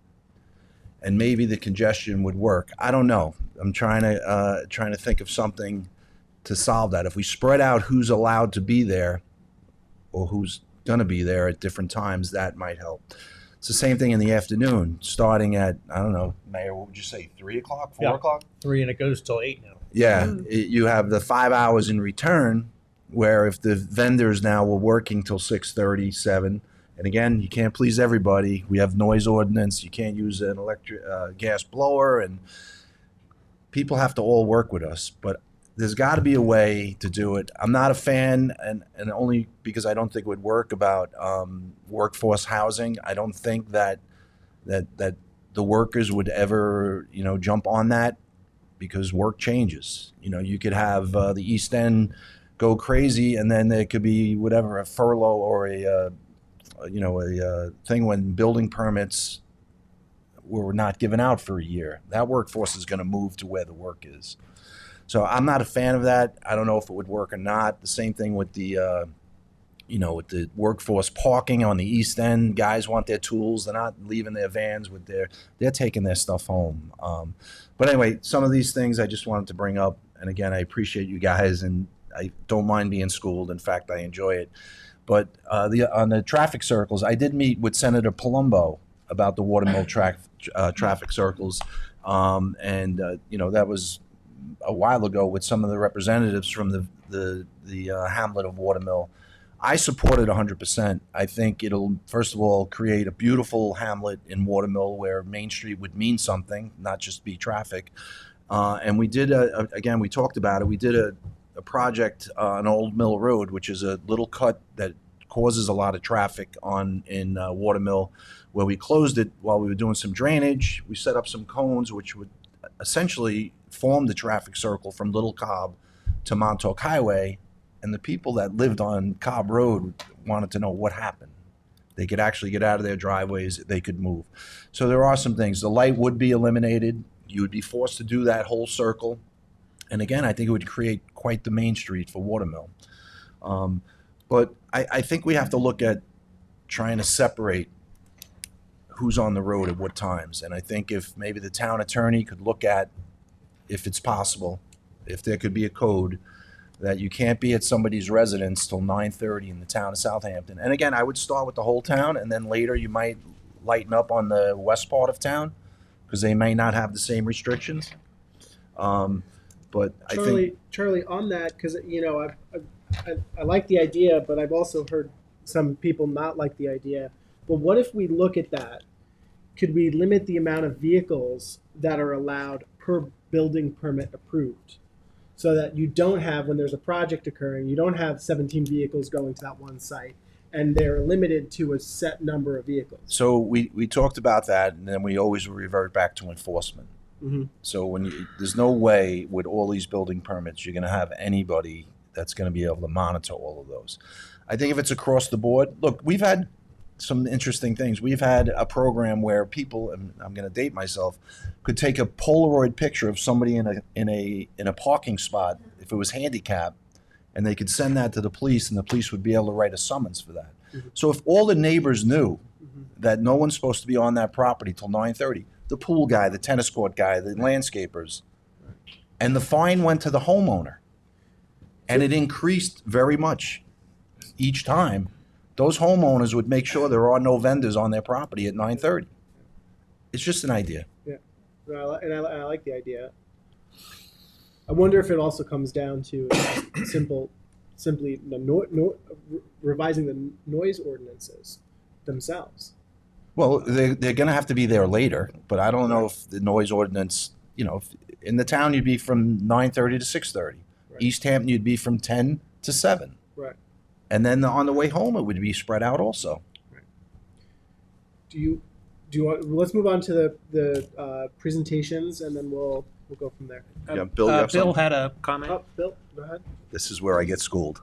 and maybe the congestion would work. I don't know. I'm trying to think of something to solve that. If we spread out who's allowed to be there or who's going to be there at different times, that might help. It's the same thing in the afternoon, starting at, I don't know, Mayor, what would you say, 3 o'clock, 4 Yeah. o'clock? 3 and it goes till 8 now. Yeah, you have the 5 hours in return, where if the vendors now were working till 6:30, 7, and again, you can't please everybody. We have noise ordinance. You can't use an electric gas blower, and people have to all work with us. But there's got to be a way to do it. I'm not a fan, and only because I don't think it would work, about workforce housing. I don't think that the workers would ever, jump on that, because work changes. You could have the East End go crazy, and then there could be whatever, a furlough or a thing when building permits were not given out for a year. That workforce is going to move to where the work is. So I'm not a fan of that. I don't know if it would work or not. The same thing with the with the workforce parking on the East End. Guys want their tools. They're not leaving their vans with they're taking their stuff home. But anyway, some of these things I just wanted to bring up. And again, I appreciate you guys, and I don't mind being schooled. In fact, I enjoy it. But on the traffic circles, I did meet with Senator Palumbo about the Watermill traffic circles. That was a while ago with some of the representatives from the hamlet of Watermill. I support it 100%. I think it'll, first of all, create a beautiful hamlet in Watermill where Main Street would mean something, not just be traffic. And we did, again, we talked about it. We did a project on Old Mill Road, which is a little cut that causes a lot of traffic in Watermill, where we closed it while we were doing some drainage. We set up some cones, which would essentially form the traffic circle from Little Cobb to Montauk Highway. And the people that lived on Cobb Road wanted to know what happened. They could actually get out of their driveways. They could move. So there are some things. The light would be eliminated. You would be forced to do that whole circle. And again, I think it would create quite the main street for Watermill. But I think we have to look at trying to separate who's on the road at what times. And I think if maybe the town attorney could look at, if it's possible, if there could be a code that you can't be at somebody's residence till 9:30 in the town of Southampton. And again, I would start with the whole town, and then later you might lighten up on the west part of town, because they may not have the same restrictions. But I think Charlie, on that, because I like the idea, but I've also heard some people not like the idea. But what if we look at that? Could we limit the amount of vehicles that are allowed per building permit approved? So that you don't have, when there's a project occurring, you don't have 17 vehicles going to that one site, and they're limited to a set number of vehicles. so. We talked about that, and then we always revert back to enforcement. Mm-hmm. So there's no way with all these building permits you're going to have anybody that's going to be able to monitor all of those. I think if it's across the board, look, we've had some interesting things. We've had a program where people, and I'm going to date myself, could take a Polaroid picture of somebody in a parking spot if it was handicapped, and they could send that to the police, and the police would be able to write a summons for that. Mm-hmm. So if all the neighbors knew that no one's supposed to be on that property till 9:30, the pool guy, the tennis court guy, the landscapers, and the fine went to the homeowner, and it increased very much each time. Those homeowners would make sure there are no vendors on their property at 9:30. It's just an idea. And I like the idea. I wonder if it also comes down to simply revising the noise ordinances themselves. Well, they're going to have to be there later, but I don't know if the noise ordinance, if in the town you'd be from 9:30 to 6:30. Right. East Hampton you'd be from 10 to 7. Right. And then on the way home it would be spread out also. Do you want, let's move on to the presentations, and then we'll go from there. Yeah, Bill, you have Bill something? had a comment. Oh, Bill, go ahead. This is where I get schooled.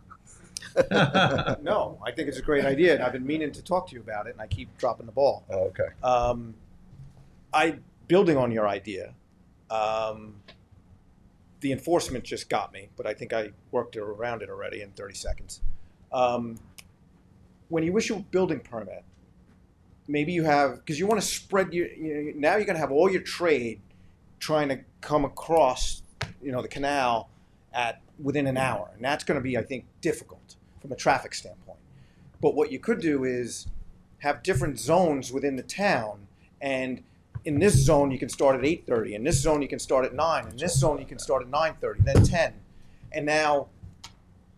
No, I think it's a great idea, and I've been meaning to talk to you about it, and I keep dropping the ball. Oh, okay. Building on your idea, the enforcement just got me, but I think I worked around it already in 30 seconds. When you issue a building permit, maybe you have, because you want to spread now you're going to have all your trade trying to come across, the canal within an hour, and that's going to be, I think, difficult from a traffic standpoint. But what you could do is have different zones within the town, and in this zone you can start at 8:30, in this zone you can start at 9, in this zone you can start at 9:30, then 10. And now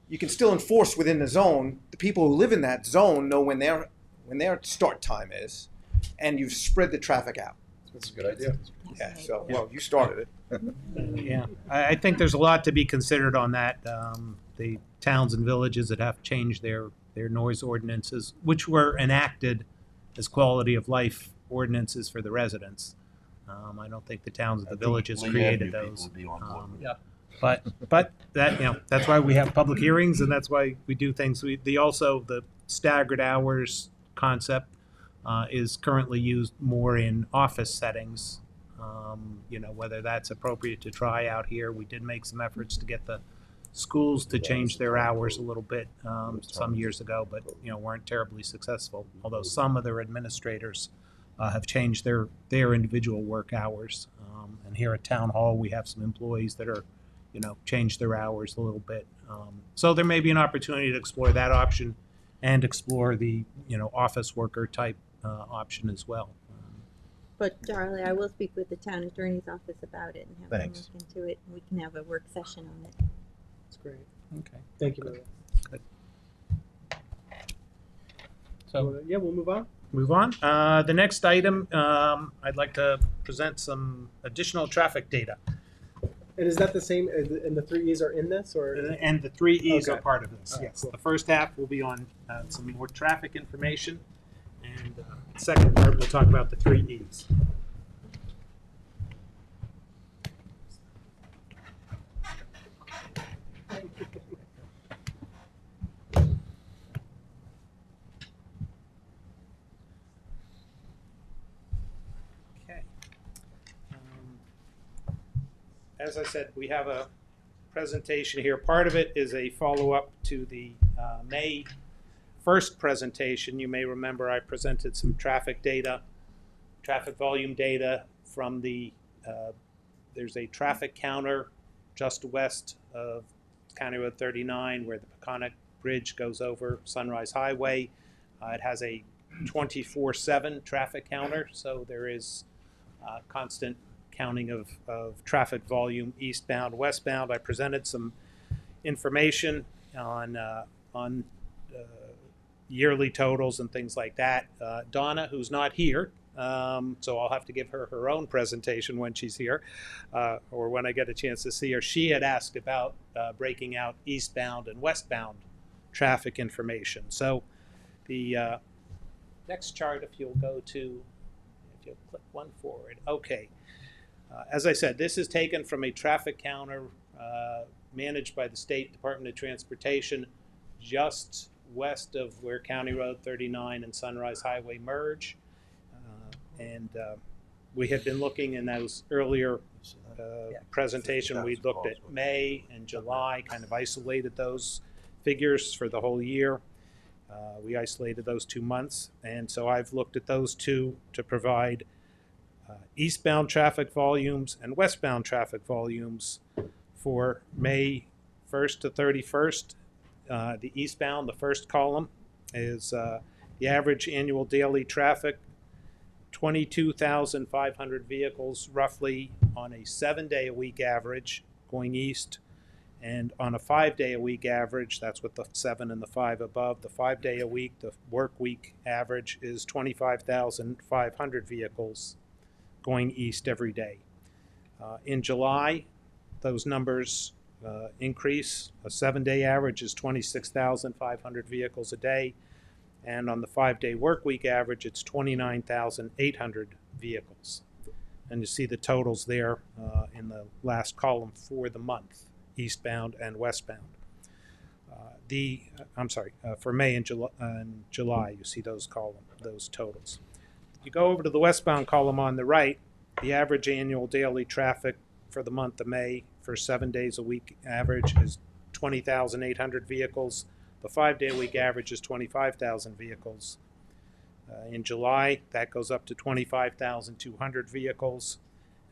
you can still enforce within the zone. The people who live in that zone know when their start time is, and you've spread the traffic out. That's a good idea. Yeah, so, well, you started it. Yeah, I think there's a lot to be considered on that. The towns and villages that have changed their noise ordinances, which were enacted as quality of life ordinances for the residents. I don't think the towns and the villages created those. But that, that's why we have public hearings, and that's why we do things. The staggered hours concept is currently used more in office settings. Whether that's appropriate to try out here. We did make some efforts to get the schools to change their hours a little bit some years ago, but weren't terribly successful. Although some of their administrators have changed their individual work hours. And here at Town Hall, we have some employees that are change their hours a little bit. So there may be an opportunity to explore that option and explore the, office worker type option as well. But Charlie, I will speak with the town attorney's office about it and have them Thanks. look into it. And we can have a work session on it. That's great. Okay. Thank you, Maria. So Yeah, we'll move on. move on. The next item, I'd like to present some additional traffic data. And is that the same, and the 3 E's are in this, or? And the 3 E's Okay. are part of this. All right, Yes. cool. The first half will be on some more traffic information. And the second part, we'll talk about the 3 E's. Okay. As I said, we have a presentation here. Part of it is a follow-up to the May 1st presentation. You may remember I presented some traffic data, traffic volume data from the, there's a traffic counter just west of County Road 39 where the Peconic Bridge goes over Sunrise Highway. It has a 24/7 traffic counter, so there is constant counting of traffic volume eastbound, westbound. I presented some information on yearly totals and things like that. Donna, who's not here, so I'll have to give her her own presentation when she's here, or when I get a chance to see her. She had asked about breaking out eastbound and westbound traffic information. So the next chart, if you'll click one forward. Okay. As I said, this is taken from a traffic counter managed by the State Department of Transportation just west of where County Road 39 and Sunrise Highway merge. We had been looking in those earlier presentation, we looked at May and July, kind of isolated those figures for the whole year. We isolated those 2 months, and so I've looked at those two to provide eastbound traffic volumes and westbound traffic volumes for May 1st to 31st. The eastbound, the first column, is the average annual daily traffic, 22,500 vehicles roughly on a 7-day-a-week average going east, and on a 5-day-a-week average, that's with the 7 and the 5 above, the 5-day-a-week, the work week average is 25,500 vehicles going east every day. In July, those numbers increase. A 7-day average is 26,500 vehicles a day, and on the 5-day work week average, it's 29,800 vehicles. And you see the totals there in the last column for the month, eastbound and westbound. For May and July, you see those totals. You go over to the westbound column on the right, the average annual daily traffic for the month of May for 7 days a week average is 20,800 vehicles. The 5-day-a-week average is 25,000 vehicles. In July, that goes up to 25,200 vehicles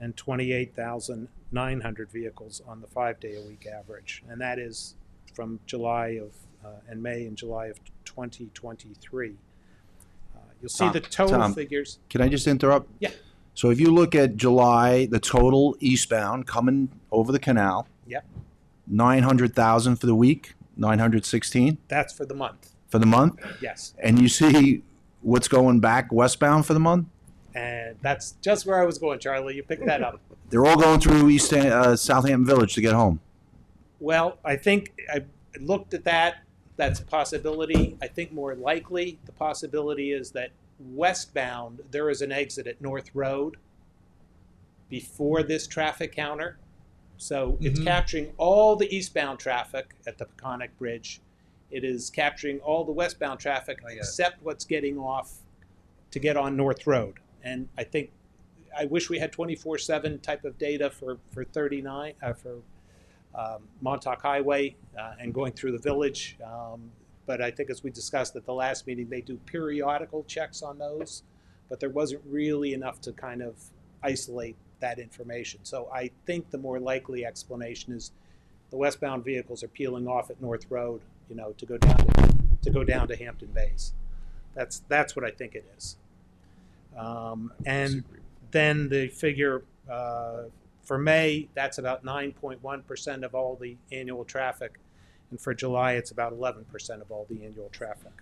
and 28,900 vehicles on the 5-day-a-week average. And that is from July of and May and July of 2023. You'll see the Tom, total Tom. figures. Can I just interrupt? Yeah. So if you look at July, the total eastbound coming over the canal. Yep. 900,000 for the week, 916 That's for the month. for the month. Yes. And you see what's going back westbound for the month? And that's just where I was going, Charlie. You picked that up. They're all going through Southampton Village to get home. Well, I think I looked at that. That's a possibility. I think more likely the possibility is that westbound there is an exit at North Road before this traffic counter. So it's capturing all the eastbound traffic at the Peconic Bridge. It is capturing all the westbound traffic except what's getting off to get on North Road. And I wish we had 24/7 type of data for 39 for Montauk Highway and going through the village. But I think, as we discussed at the last meeting, they do periodical checks on those, but there wasn't really enough to kind of isolate that information. So I think the more likely explanation is the westbound vehicles are peeling off at North Road, to go down to Hampton Bays. That's what I think it is. And then the figure for May, that's about 9.1% of all the annual traffic. And for July, it's about 11% of all the annual traffic.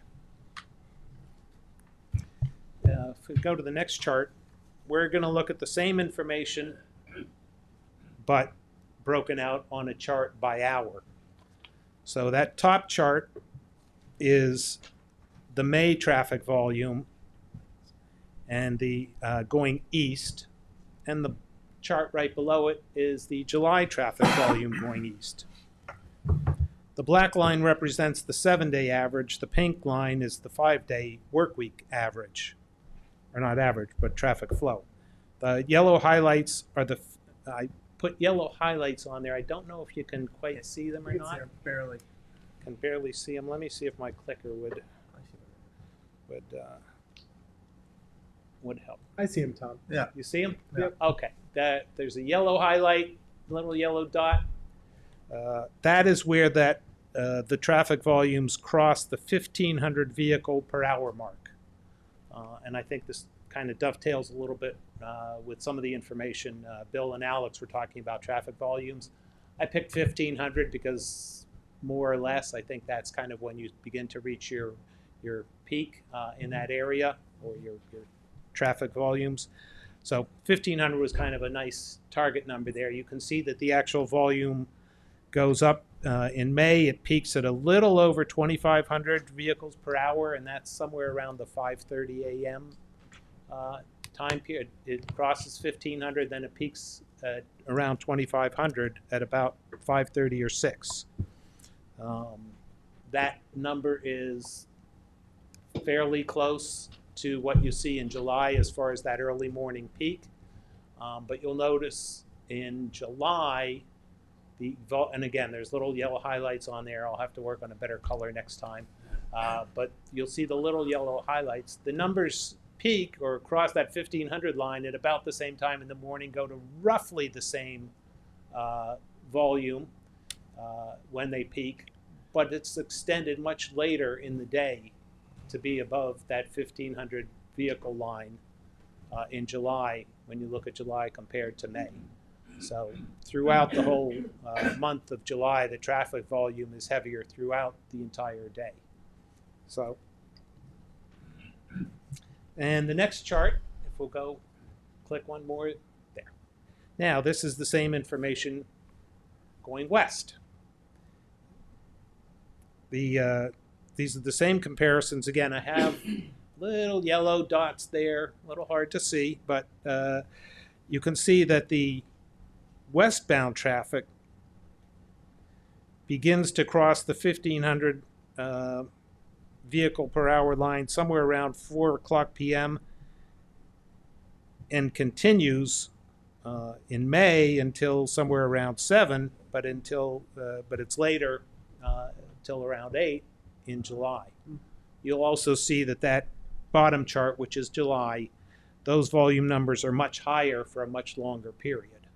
If we go to the next chart, we're going to look at the same information, but broken out on a chart by hour. So that top chart is the May traffic volume and the going east, and the chart right below it is the July traffic volume going east. The black line represents the 7-day average. The pink line is the 5-day work week average, or not average, but traffic flow. The yellow highlights are I put yellow highlights on there. I don't know if you can quite see them or not. Barely. Can barely see them. Let me see if my clicker would help. I see him, Tom. Yeah. You see them? Yeah. Okay. There's a yellow highlight, little yellow dot. That is where the traffic volumes cross the 1,500 vehicle per hour mark. And I think this kind of dovetails a little bit with some of the information Bill and Alex were talking about traffic volumes. I picked 1,500 because more or less I think that's kind of when you begin to reach your peak in that area, or your traffic volumes. So 1,500 was kind of a nice target number there. You can see that the actual volume goes up in May. It peaks at a little over 2,500 vehicles per hour, and that's somewhere around the 5:30 a.m. Time period. It crosses 1,500, then it peaks at around 2,500 at about 5:30 or 6. That number is fairly close to what you see in July as far as that early morning peak. But you'll notice in July, and again, there's little yellow highlights on there. I'll have to work on a better color next time. But you'll see the little yellow highlights. The numbers peak or cross that 1,500 line at about the same time in the morning, go to roughly the same volume when they peak, but it's extended much later in the day to be above that 1,500 vehicle line in July, when you look at July compared to May. So throughout the whole month of July, the traffic volume is heavier throughout the entire day. So, and the next chart, if we'll go click one more there. Now, this is the same information going west. These are the same comparisons. Again, I have little yellow dots there, a little hard to see, but you can see that the westbound traffic begins to cross the 1,500 vehicle per hour line somewhere around 4 o'clock p.m. and continues in May until somewhere around 7, but it's later till around 8 in July. You'll also see that bottom chart, which is July, those volume numbers are much higher for a much longer period.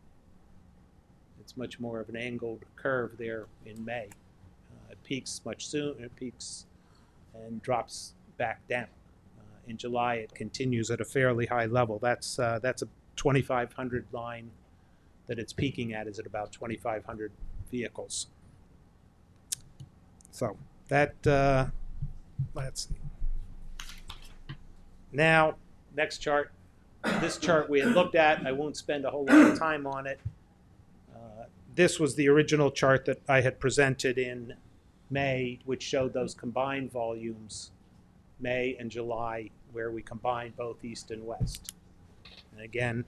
It's much more of an angled curve there in May. It peaks much sooner, it peaks and drops back down in July, it continues at a fairly high level. That's a 2,500 line that it's peaking at, is at about 2,500 vehicles. So that, let's see. Now, next chart. This chart we had looked at. I won't spend a whole lot of time on it. This was the original chart that I had presented in May, which showed those combined volumes, May and July, where we combined both east and west. And again,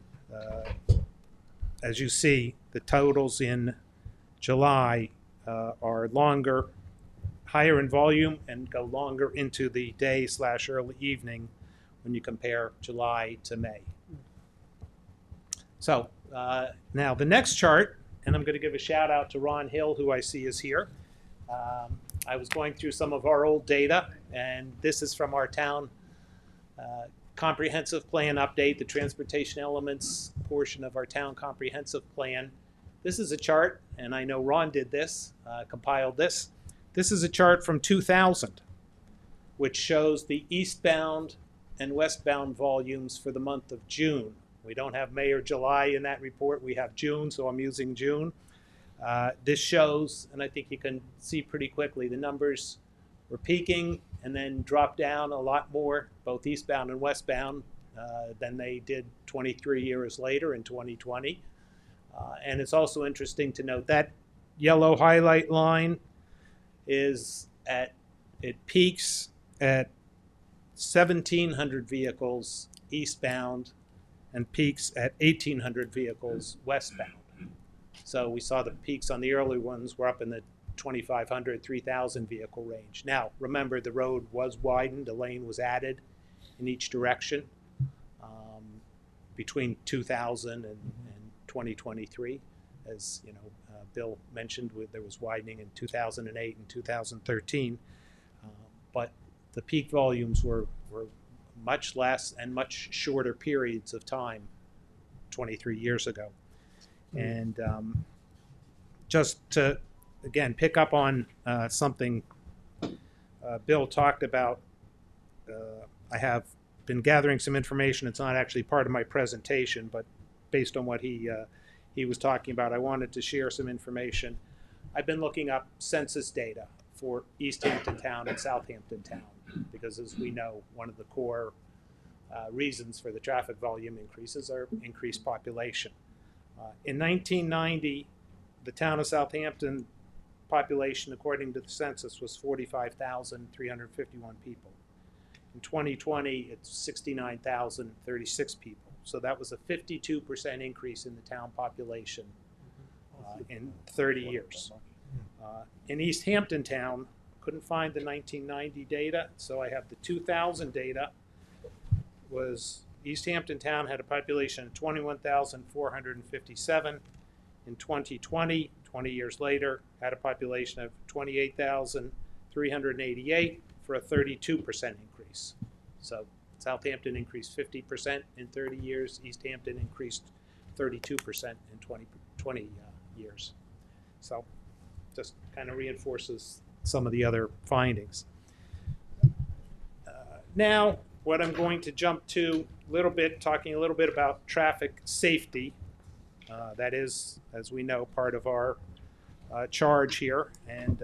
as you see, the totals in July are longer, higher in volume, and go longer into the day/early evening when you compare July to May. So now the next chart, and I'm going to give a shout out to Ron Hill, who I see is here. I was going through some of our old data, and this is from our town comprehensive plan update, the transportation elements portion of our town comprehensive plan. This is a chart, and I know Ron did this, compiled this. This is a chart from 2000, which shows the eastbound and westbound volumes for the month of June. We don't have May or July in that report. We have June, so I'm using June. This shows, and I think you can see pretty quickly, the numbers were peaking and then dropped down a lot more, both eastbound and westbound, than they did 23 years later in 2020. And it's also interesting to note that yellow highlight line is it peaks at 1,700 vehicles eastbound and peaks at 1,800 vehicles westbound. So we saw the peaks on the early ones were up in the 2,500, 3,000 vehicle range. Now, remember, the road was widened, a lane was added in each direction between 2000 and 2023. As you know, Bill mentioned, there was widening in 2008 and 2013. But the peak volumes were much less and much shorter periods of time 23 years ago. And just to, again, pick up on something Bill talked about, I have been gathering some information. It's not actually part of my presentation, but based on what he was talking about, I wanted to share some information. I've been looking up census data for East Hampton Town and Southampton Town, because as we know, one of the core reasons for the traffic volume increases are increased population. In 1990, the town of Southampton population, according to the census, was 45,351 people. In 2020, it's 69,036 people. So that was a 52% increase in the town population in 30 years. In East Hampton Town, couldn't find the 1990 data, so I have the 2000 data. Was East Hampton Town had a population of 21,457. In 2020, 20 years later, had a population of 28,388 for a 32% increase. So Southampton increased 50% in 30 years. East Hampton increased 32% in 20 years. So just kind of reinforces some of the other findings. Now, what I'm going to jump to a little bit, talking a little bit about traffic safety. That is, as we know, part of our charge here, and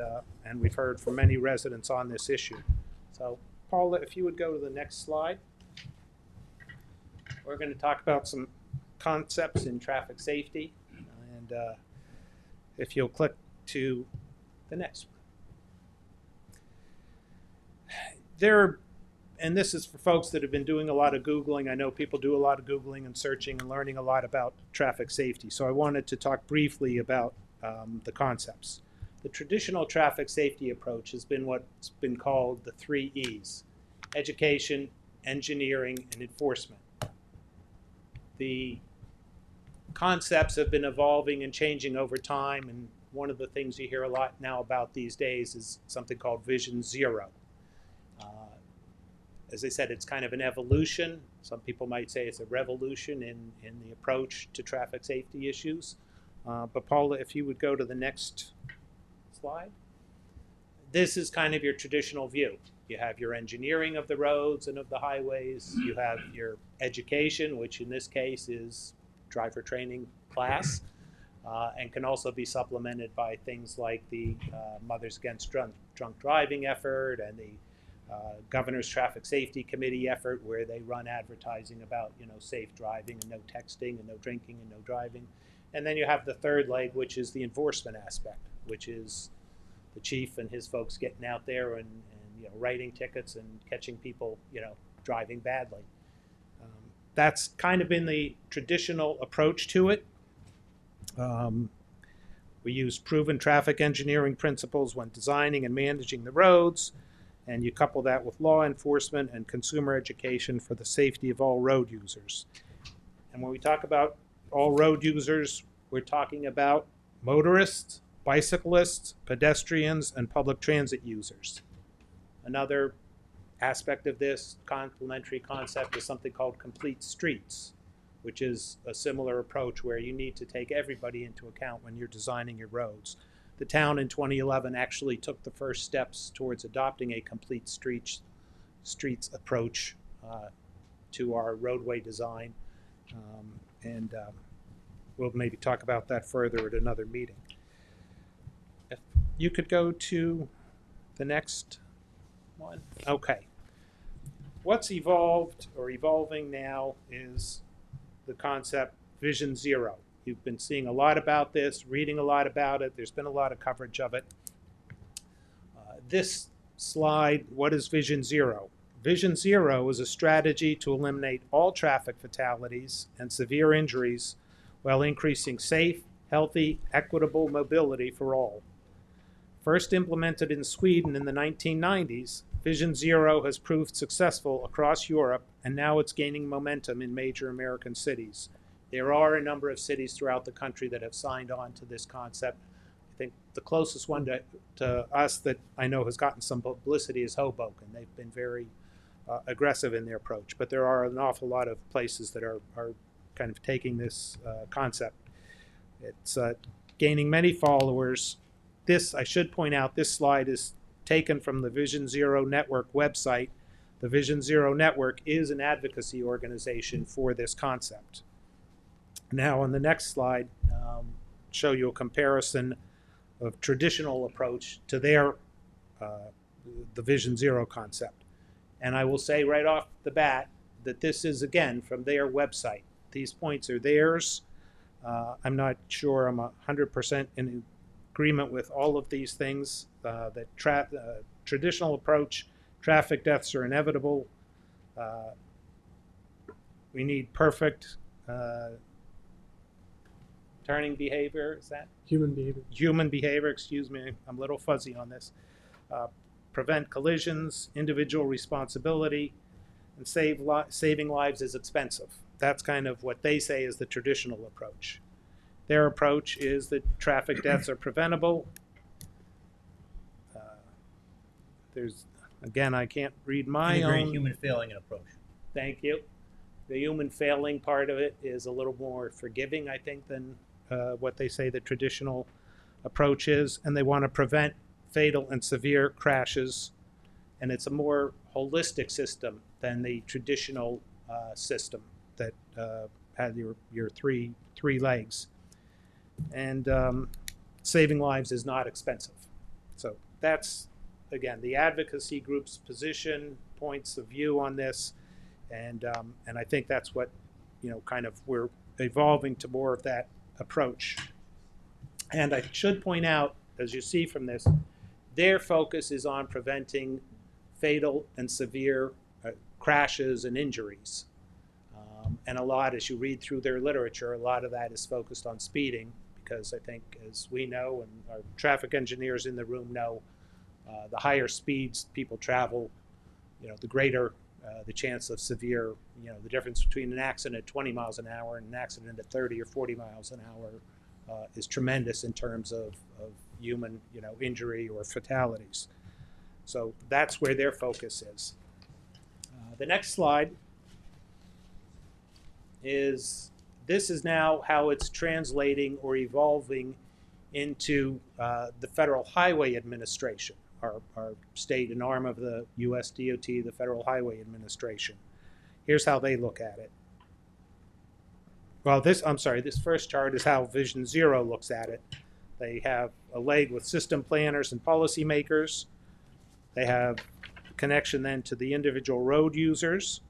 we've heard from many residents on this issue. So, Paula, if you would go to the next slide. We're going to talk about some concepts in traffic safety, and if you'll click to the next one. And this is for folks that have been doing a lot of Googling. I know people do a lot of Googling and searching and learning a lot about traffic safety. So I wanted to talk briefly about the concepts. The traditional traffic safety approach has been what's been called the 3 E's: education, engineering, and enforcement. The concepts have been evolving and changing over time, and one of the things you hear a lot now about these days is something called Vision Zero. As I said, it's kind of an evolution. Some people might say it's a revolution in the approach to traffic safety issues. But Paula, if you would go to the next slide. This is kind of your traditional view. You have your engineering of the roads and of the highways. You have your education, which in this case is driver training class, and can also be supplemented by things like the Mothers Against Drunk Driving effort and the Governor's Traffic Safety Committee effort, where they run advertising about, safe driving and no texting and no drinking and no driving. And then you have the third leg, which is the enforcement aspect, which is the chief and his folks getting out there and writing tickets and catching people, driving badly. That's kind of been the traditional approach to it. We use proven traffic engineering principles when designing and managing the roads, and you couple that with law enforcement and consumer education for the safety of all road users. And when we talk about all road users, we're talking about motorists, bicyclists, pedestrians, and public transit users. Another aspect of this complementary concept is something called complete streets, which is a similar approach where you need to take everybody into account when you're designing your roads. The town in 2011 actually took the first steps towards adopting a complete streets approach to our roadway design, and we'll maybe talk about that further at another meeting. If you could go to the next one. Okay. What's evolved or evolving now is the concept Vision Zero. You've been seeing a lot about this, reading a lot about it. There's been a lot of coverage of it. This slide, what is Vision Zero? Vision Zero is a strategy to eliminate all traffic fatalities and severe injuries while increasing safe, healthy, equitable mobility for all. First implemented in Sweden in the 1990s, Vision Zero has proved successful across Europe, and now it's gaining momentum in major American cities. There are a number of cities throughout the country that have signed on to this concept. I think the closest one to us that I know has gotten some publicity is Hoboken. They've been very aggressive in their approach, but there are an awful lot of places that are kind of taking this concept. It's gaining many followers. This, I should point out, this slide is taken from the Vision Zero Network website. The Vision Zero Network is an advocacy organization for this concept. Now on the next slide, show you a comparison of traditional approach to their the Vision Zero concept. And I will say right off the bat that this is, again, from their website. These points are theirs. I'm not sure I'm 100% in agreement with all of these things. That traditional approach, traffic deaths are inevitable. We need perfect turning behavior, is that? Human behavior. Human behavior, excuse me, I'm a little fuzzy on this. Prevent collisions, individual responsibility, and saving lives is expensive. That's kind of what they say is the traditional approach. Their approach is that traffic deaths are preventable. There's, again, I can't read my own. Human failing an approach. Thank you. The human failing part of it is a little more forgiving, I think, than what they say the traditional approach is, and they want to prevent fatal and severe crashes, and it's a more holistic system than the traditional system that had your three legs. And saving lives is not expensive. So that's, again, the advocacy group's position, points of view on this, and I think that's what, kind of we're evolving to more of that approach. And I should point out, as you see from this, their focus is on preventing fatal and severe crashes and injuries. And a lot, as you read through their literature, a lot of that is focused on speeding, because I think, as we know, and our traffic engineers in the room know, the higher speeds people travel, the greater the chance of severe, the difference between an accident at 20 miles an hour and an accident at 30 or 40 miles an hour is tremendous in terms of human, injury or fatalities. So that's where their focus is. The next slide is, this is now how it's translating or evolving into the Federal Highway Administration. our state and arm of the US DOT, the Federal Highway Administration. Here's how they look at it. Well, this first chart is how Vision Zero looks at it. They have a leg with system planners and policymakers. They have connection then to the individual road users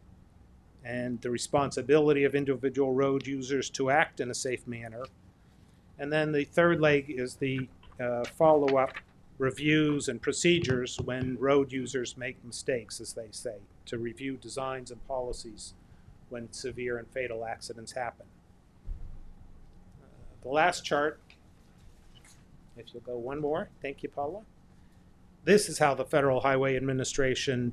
and the responsibility of individual road users to act in a safe manner. And then the third leg is the follow-up reviews and procedures when road users make mistakes, as they say, to review designs and policies when severe and fatal accidents happen. The last chart, if you'll go one more, thank you, Paula. This is how the Federal Highway Administration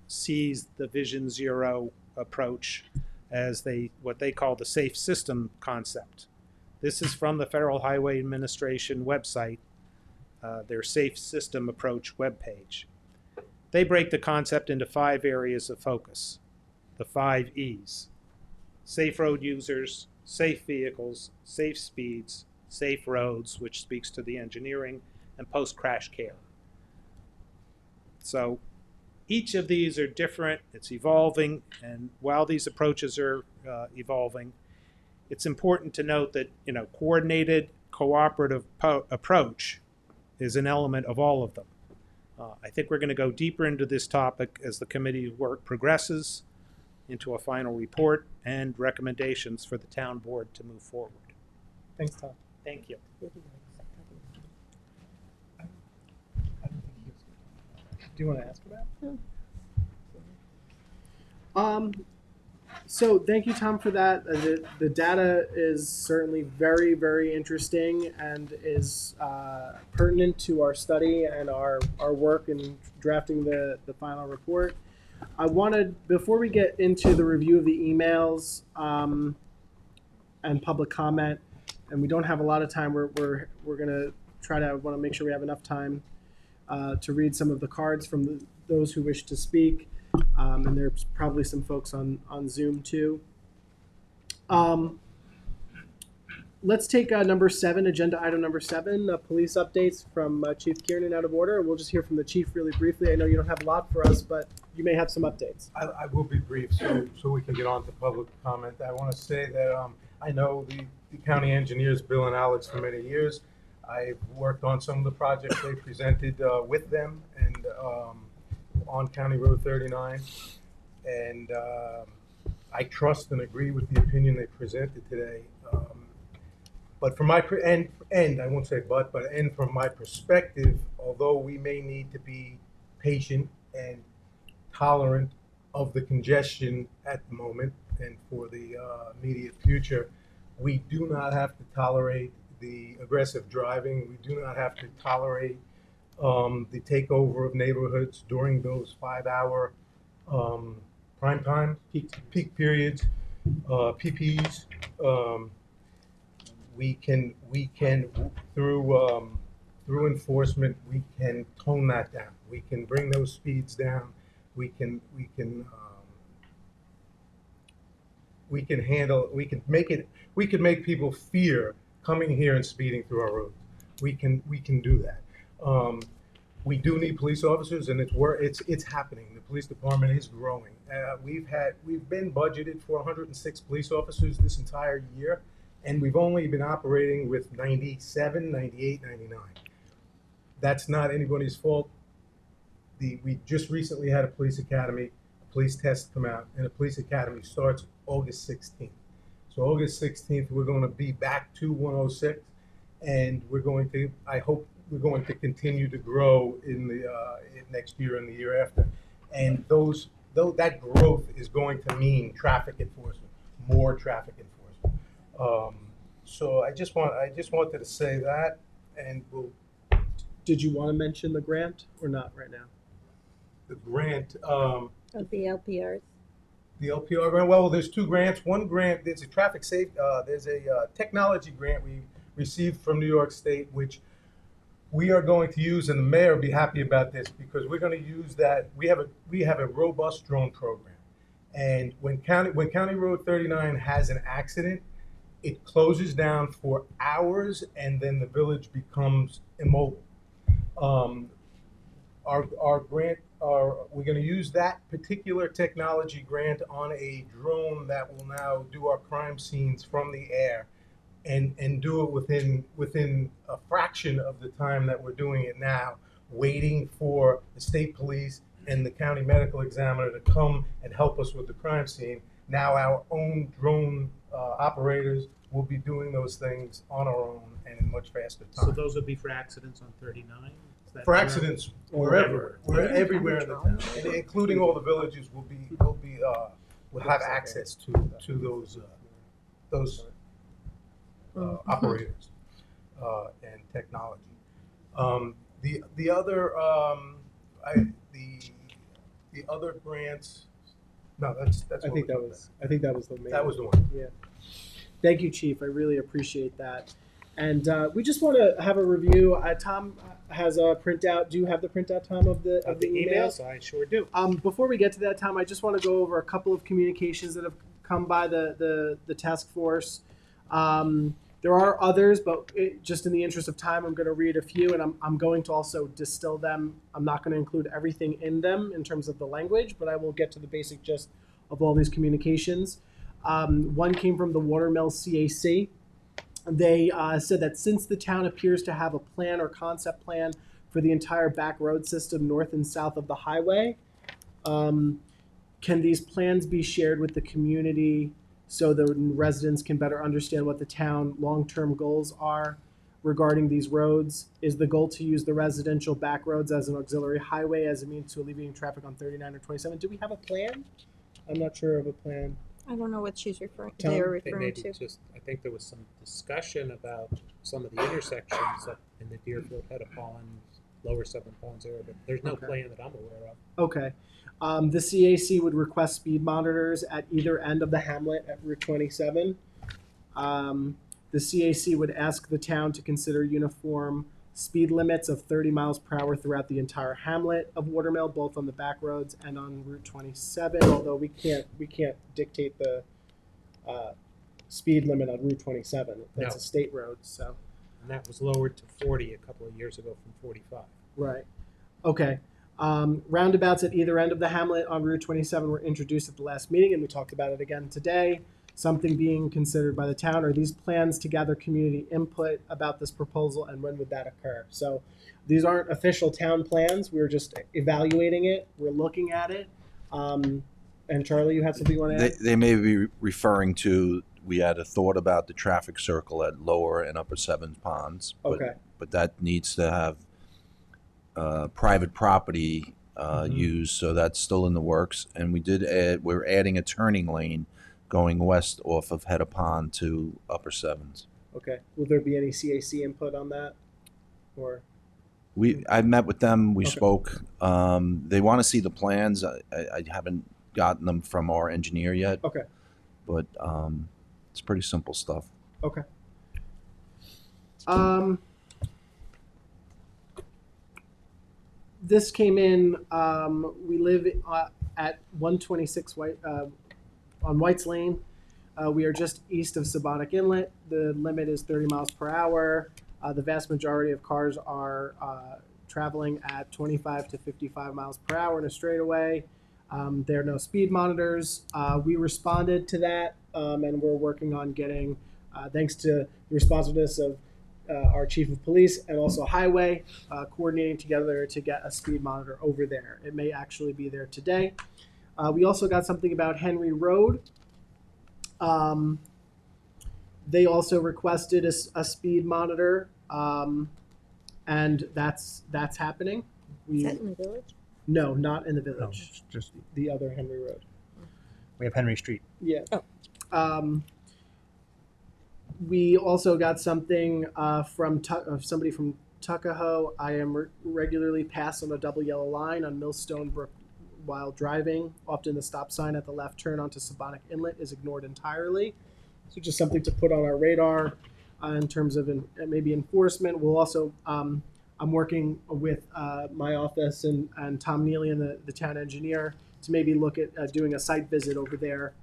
sees the Vision Zero approach as what they call the safe system concept. This is from the Federal Highway Administration website, their safe system approach webpage. They break the concept into 5 areas of focus, the 5 E's: safe road users, safe vehicles, safe speeds, safe roads, which speaks to the engineering, and post-crash care. So each of these are different, it's evolving, and while these approaches are evolving, it's important to note that coordinated, cooperative approach is an element of all of them. I think we're going to go deeper into this topic as the committee's work progresses into a final report and recommendations for the town board to move forward. Thanks, Tom. Thank you. Do you want to ask about? So thank you, Tom, for that. The data is certainly very, very interesting and is pertinent to our study and our work in drafting the final report. I wanted, before we get into the review of the emails and public comment, and we don't have a lot of time, we're going to want to make sure we have enough time to read some of the cards from those who wish to speak. And there's probably some folks on Zoom too. Let's take number 7, agenda item number 7, police updates from Chief Kiernan out of order. We'll just hear from the chief really briefly. I know you don't have a lot for us, but you may have some updates. I will be brief so we can get on to public comment. I want to say that I know the county engineers, Bill and Alex, for many years. I've worked on some of the projects they presented with them and on County Road 39. And I trust and agree with the opinion they presented today. But from my from my perspective, although we may need to be patient and tolerant of the congestion at the moment and for the immediate future, we do not have to tolerate the aggressive driving. We do not have to tolerate the takeover of neighborhoods during those 5-hour prime time, peak periods, PPs. We can through enforcement, we can tone that down. We can bring those speeds down. We can make people fear coming here and speeding through our roads. We can do that. We do need police officers, and it's happening. The police department is growing. We've been budgeted for 106 police officers this entire year, and we've only been operating with 97, 98, 99. That's not anybody's fault. We just recently had a police academy, a police test come out, and a police academy starts August 16th. So August 16th, we're going to be back to 106, and I hope we're going to continue to grow in the next year and the year after. And that growth is going to mean traffic enforcement, more traffic enforcement. So I just wanted to say that, and Did you want to mention the grant or not right now? the grant. Of the LPRs. The LPR grant, well, there's 2 grants. One grant, there's a there's a technology grant we received from New York State, which we are going to use, and the mayor will be happy about this because we're going to use that. We have a robust drone program. And when County Road 39 has an accident, it closes down for hours and then the village becomes immobile. our grant, we're gonna use that particular technology grant on a drone that will now do our crime scenes from the air and do it within a fraction of the time that we're doing it now, waiting for the state police and the county medical examiner to come and help us with the crime scene. Now our own drone operators will be doing those things on our own and in much faster So time. those would be for accidents on 39? Is that For correct? accidents, Or wherever, we're everywhere? everywhere in the town, and including all the villages will have access to those operators and technology. The other grants, no, that's. I think that was the main. That was the one. Yeah. Thank you, Chief. I really appreciate that. And we just want to have a review. Tom has a printout. Do you have the printout, Tom, of the emails? I sure do. Before we get to that, Tom, I just want to go over a couple of communications that have come by the task force. There are others, but just in the interest of time, I'm going to read a few, and I'm going to also distill them. I'm not going to include everything in them in terms of the language, but I will get to the basic gist of all these communications. One came from the Watermill CAC. They said that since the town appears to have a plan or concept plan for the entire back road system north and south of the highway, can these plans be shared with the community so the residents can better understand what the town long-term goals are regarding these roads? Is the goal to use the residential back roads as an auxiliary highway as a means to alleviating traffic on 39 or 27? Do we have a plan? I'm not sure of a plan. I don't know what she's referring, Tom? they're I think referring maybe to. just, I think there was some discussion about some of the intersections up in the Deerfield, Head of Pond, Lower Seven Ponds area, but there's no Okay. plan that I'm aware of. Okay. The CAC would request speed monitors at either end of the hamlet at Route 27. The CAC would ask the town to consider uniform speed limits of 30 miles per hour throughout the entire hamlet of Watermill, both on the back roads and on Route 27. Although we can't dictate the speed limit on Route 27. That's No. a state road, so. And that was lowered to 40 a couple of years ago from 45. Right. Okay. Roundabouts at either end of the hamlet on Route 27 were introduced at the last meeting, and we talked about it again today. Something being considered by the town. Are these plans to gather community input about this proposal, and when would that occur? So these aren't official town plans. We're just evaluating it. We're looking at it. And Charlie, you had something you want to add? They may be referring to, we had a thought about the traffic circle at Lower and Upper Seven Ponds. But, Okay. But that needs to have private property used, so that's still in the works. And we're adding a turning lane going west off of Head of Pond to Upper Sevens. Okay. Will there be any CAC input on that? Or I met with them, we Okay. spoke. They want to see the plans. I haven't gotten them from our engineer yet. Okay. But it's pretty simple stuff. Okay. This came in. We live at 126 on White's Lane. We are just east of Sabonic Inlet. The limit is 30 miles per hour. The vast majority of cars are traveling at 25 to 55 miles per hour in a straightaway. There are no speed monitors. We responded to that, and we're working on getting, thanks to the responsiveness of our chief of police and also highway, coordinating together to get a speed monitor over there. It may actually be there today. We also got something about Henry Road. They also requested a speed monitor, and that's happening. Is that in the village? No, not in the No, village. it's just, The other Henry Road. we have Henry Street. Yeah. Oh. We also got something from somebody from Tuckahoe. I am regularly passed on a double yellow line on Millstone Brook while driving. Often the stop sign at the left turn onto Sabonic Inlet is ignored entirely. So just something to put on our radar in terms of maybe enforcement. We'll also, I'm working with my office and Tom Neely and the town engineer to maybe look at doing a site visit over there.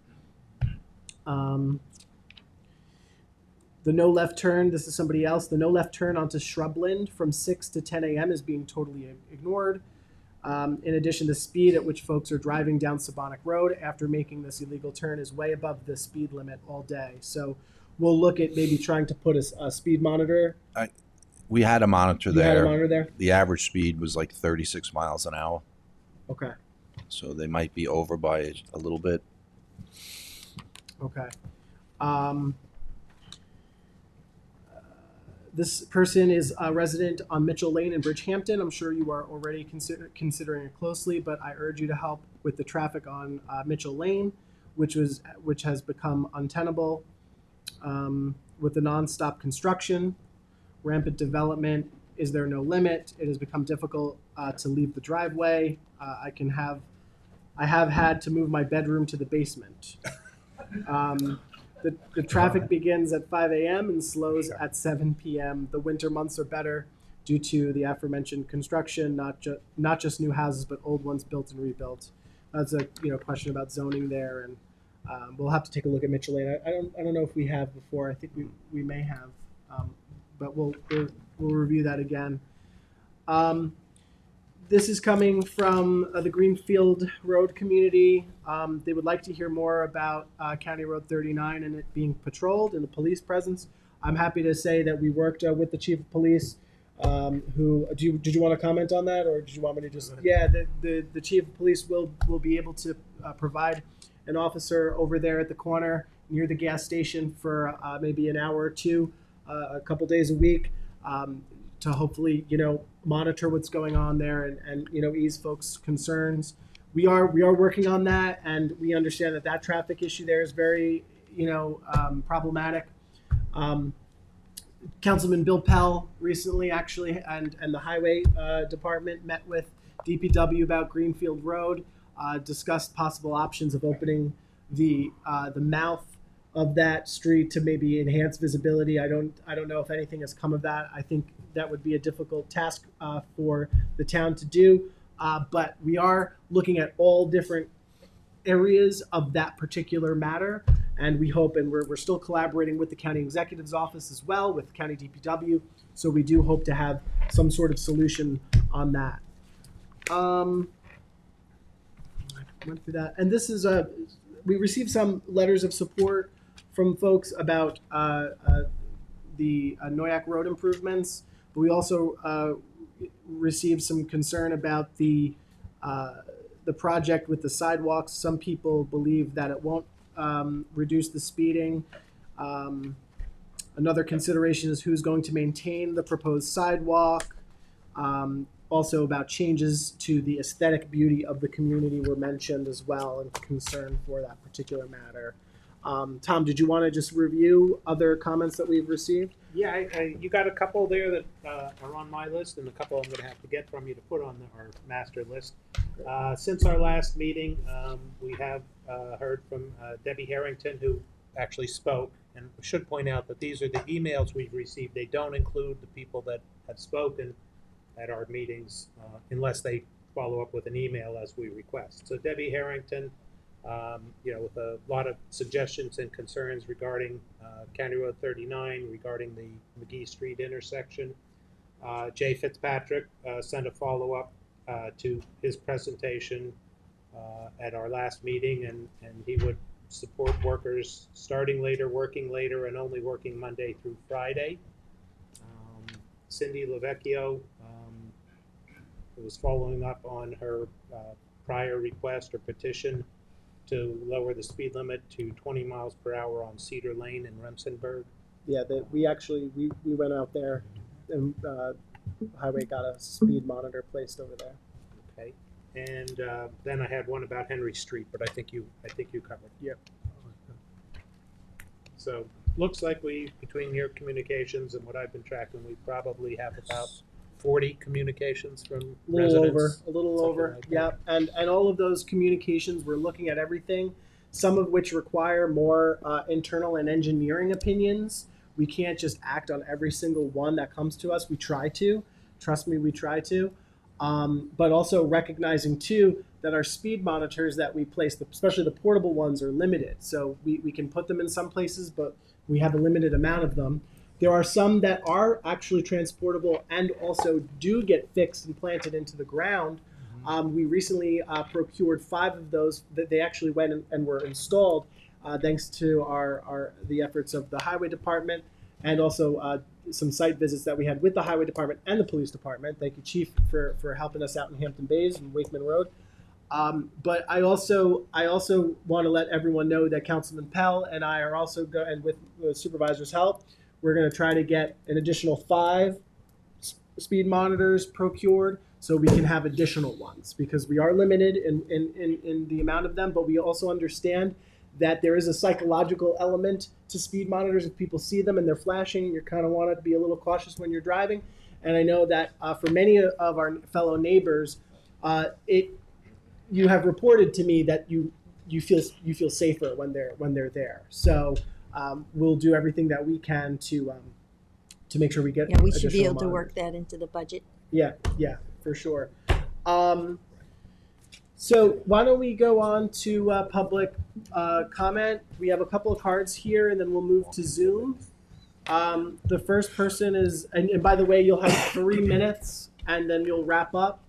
The no left turn, this is somebody else. The no left turn onto Shrubland from 6 to 10 a.m. is being totally ignored. In addition, the speed at which folks are driving down Sabonic Road after making this illegal turn is way above the speed limit all day. So we'll look at maybe trying to put a speed monitor. We had a monitor You had a there. monitor there? The average speed was like 36 miles an hour, Okay. so they might be over by a little bit. Okay. This person is a resident on Mitchell Lane in Bridgehampton. I'm sure you are already considering it closely, but I urge you to help with the traffic on Mitchell Lane, which has become untenable with the nonstop construction, rampant development. Is there no limit? It has become difficult to leave the driveway. I have had to move my bedroom to the basement. The traffic begins at 5 a.m. and slows at 7 p.m. The winter months are better due to the aforementioned construction, not just new houses, but old ones built and rebuilt. That's a question about zoning there, and we'll have to take a look at Mitchell Lane. I don't know if we have before. I think we may have, but we'll review that again. This is coming from the Greenfield Road community. They would like to hear more about County Road 39 and it being patrolled and the police presence. I'm happy to say that we worked with the chief of police. Did you want to comment on that, or did you want me to just? Yeah, the chief of police will be able to provide an officer over there at the corner near the gas station for maybe an hour or two, a couple days a week. To hopefully, monitor what's going on there and ease folks' concerns. We are working on that, and we understand that traffic issue there is very, problematic. Councilman Bill Pell recently actually, and the highway department met with DPW about Greenfield Road, discussed possible options of opening the mouth of that street to maybe enhance visibility. I don't know if anything has come of that. I think that would be a difficult task for the town to do, but we are looking at all different areas of that particular matter, and we hope, and we're still collaborating with the county executive's office as well, with county DPW, so we do hope to have some sort of solution on that. I went through that, and this is we received some letters of support from folks about the Noyak Road improvements, but we also received some concern about the project with the sidewalks. Some people believe that it won't reduce the speeding. Another consideration is who's going to maintain the proposed sidewalk. Also about changes to the aesthetic beauty of the community were mentioned as well, and concern for that particular matter. Tom, did you want to just review other comments that we've received? Yeah, you got a couple there that are on my list, and a couple I'm going to have to get from you to put on our master list. Since our last meeting, we have heard from Debbie Harrington, who actually spoke, and we should point out that these are the emails we've received. They don't include the people that have spoken at our meetings unless they follow up with an email as we request. So Debbie Harrington, with a lot of suggestions and concerns regarding County Road 39, regarding the McGee Street intersection. Jay Fitzpatrick sent a follow-up to his presentation at our last meeting, and he would support workers starting later, working later, and only working Monday through Friday. Cindy Lavecchio was following up on her prior request or petition to lower the speed limit to 20 miles per hour on Cedar Lane in Remsenburg. Yeah, we went out there, and highway got a speed monitor placed over there. Okay, and then I had one about Henry Street, but I think you covered. Yep. So looks like between your communications and what I've been tracking, we probably have about 40 communications from residents. A little over. Like Yeah, and all of those communications, we're looking at everything, some of which require more internal and engineering opinions. We can't just act on every single one that comes to us. We try to. Trust me, we try to. But also recognizing, too, that our speed monitors that we place, especially the portable ones, are limited. So we can put them in some places, but we have a limited amount of them. There are some that are actually transportable and also do get fixed and planted into the ground. We recently procured 5 of those that they actually went and were installed thanks to the efforts of the highway department and also some site visits that we had with the highway department and the police department. Thank you, Chief, for helping us out in Hampton Bays and Wakeman Road. But I also want to let everyone know that Councilman Pell and I are also and with the supervisor's help, we're going to try to get an additional 5 speed monitors procured so we can have additional ones, because we are limited in the amount of them, but we also understand that there is a psychological element to speed monitors. If people see them and they're flashing, you kind of want to be a little cautious when you're driving. And I know that for many of our fellow neighbors, you have reported to me that you feel safer when they're there. So we'll do everything that we can to make sure we get. Yeah, we should be additional able to work monitors. that into the budget. Yeah, for sure. So why don't we go on to public comment? We have a couple of cards here, and then we'll move to Zoom. The first person is, and by the way, you'll have 3 minutes, and then you'll wrap up.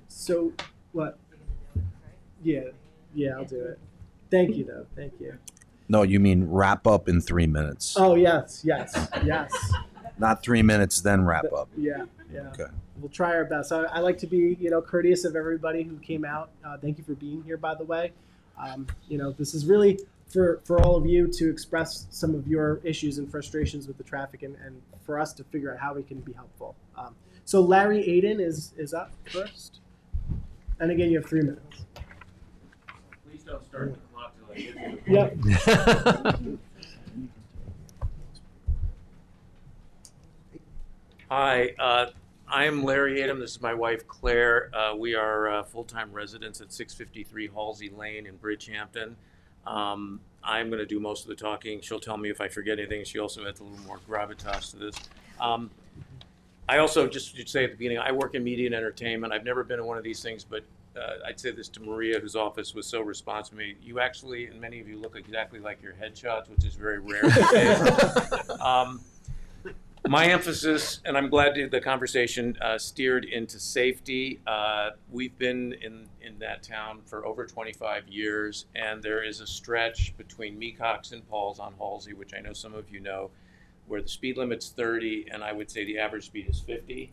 So what? Yeah, I'll do it. Thank you, though. Thank you. No, you mean wrap up in 3 minutes. Oh, yes. Not 3 minutes, then wrap up. Yeah. Okay. We'll try our best. I like to be, courteous of everybody who came out. Thank you for being here, by the way. This is really for all of you to express some of your issues and frustrations with the traffic and for us to figure out how we can be helpful. So Larry Aiden is up first. And again, you have 3 minutes. Please don't start the clock till I get to it. Yep. Hi, I'm Larry Adam. This is my wife, Claire. We are full-time residents at 653 Halsey Lane in Bridgehampton. I'm going to do most of the talking. She'll tell me if I forget anything. She also adds a little more gravitas to this. I also, just to say at the beginning, I work in media and entertainment. I've never been in one of these things, but I'd say this to Maria, whose office was so responsive to me. You actually, and many of you look exactly like your headshots, which is very rare these days. My emphasis, and I'm glad the conversation steered into safety. We've been in that town for over 25 years, and there is a stretch between Mecox and Paul's on Halsey, which I know some of you know, where the speed limit's 30, and I would say the average speed is 50.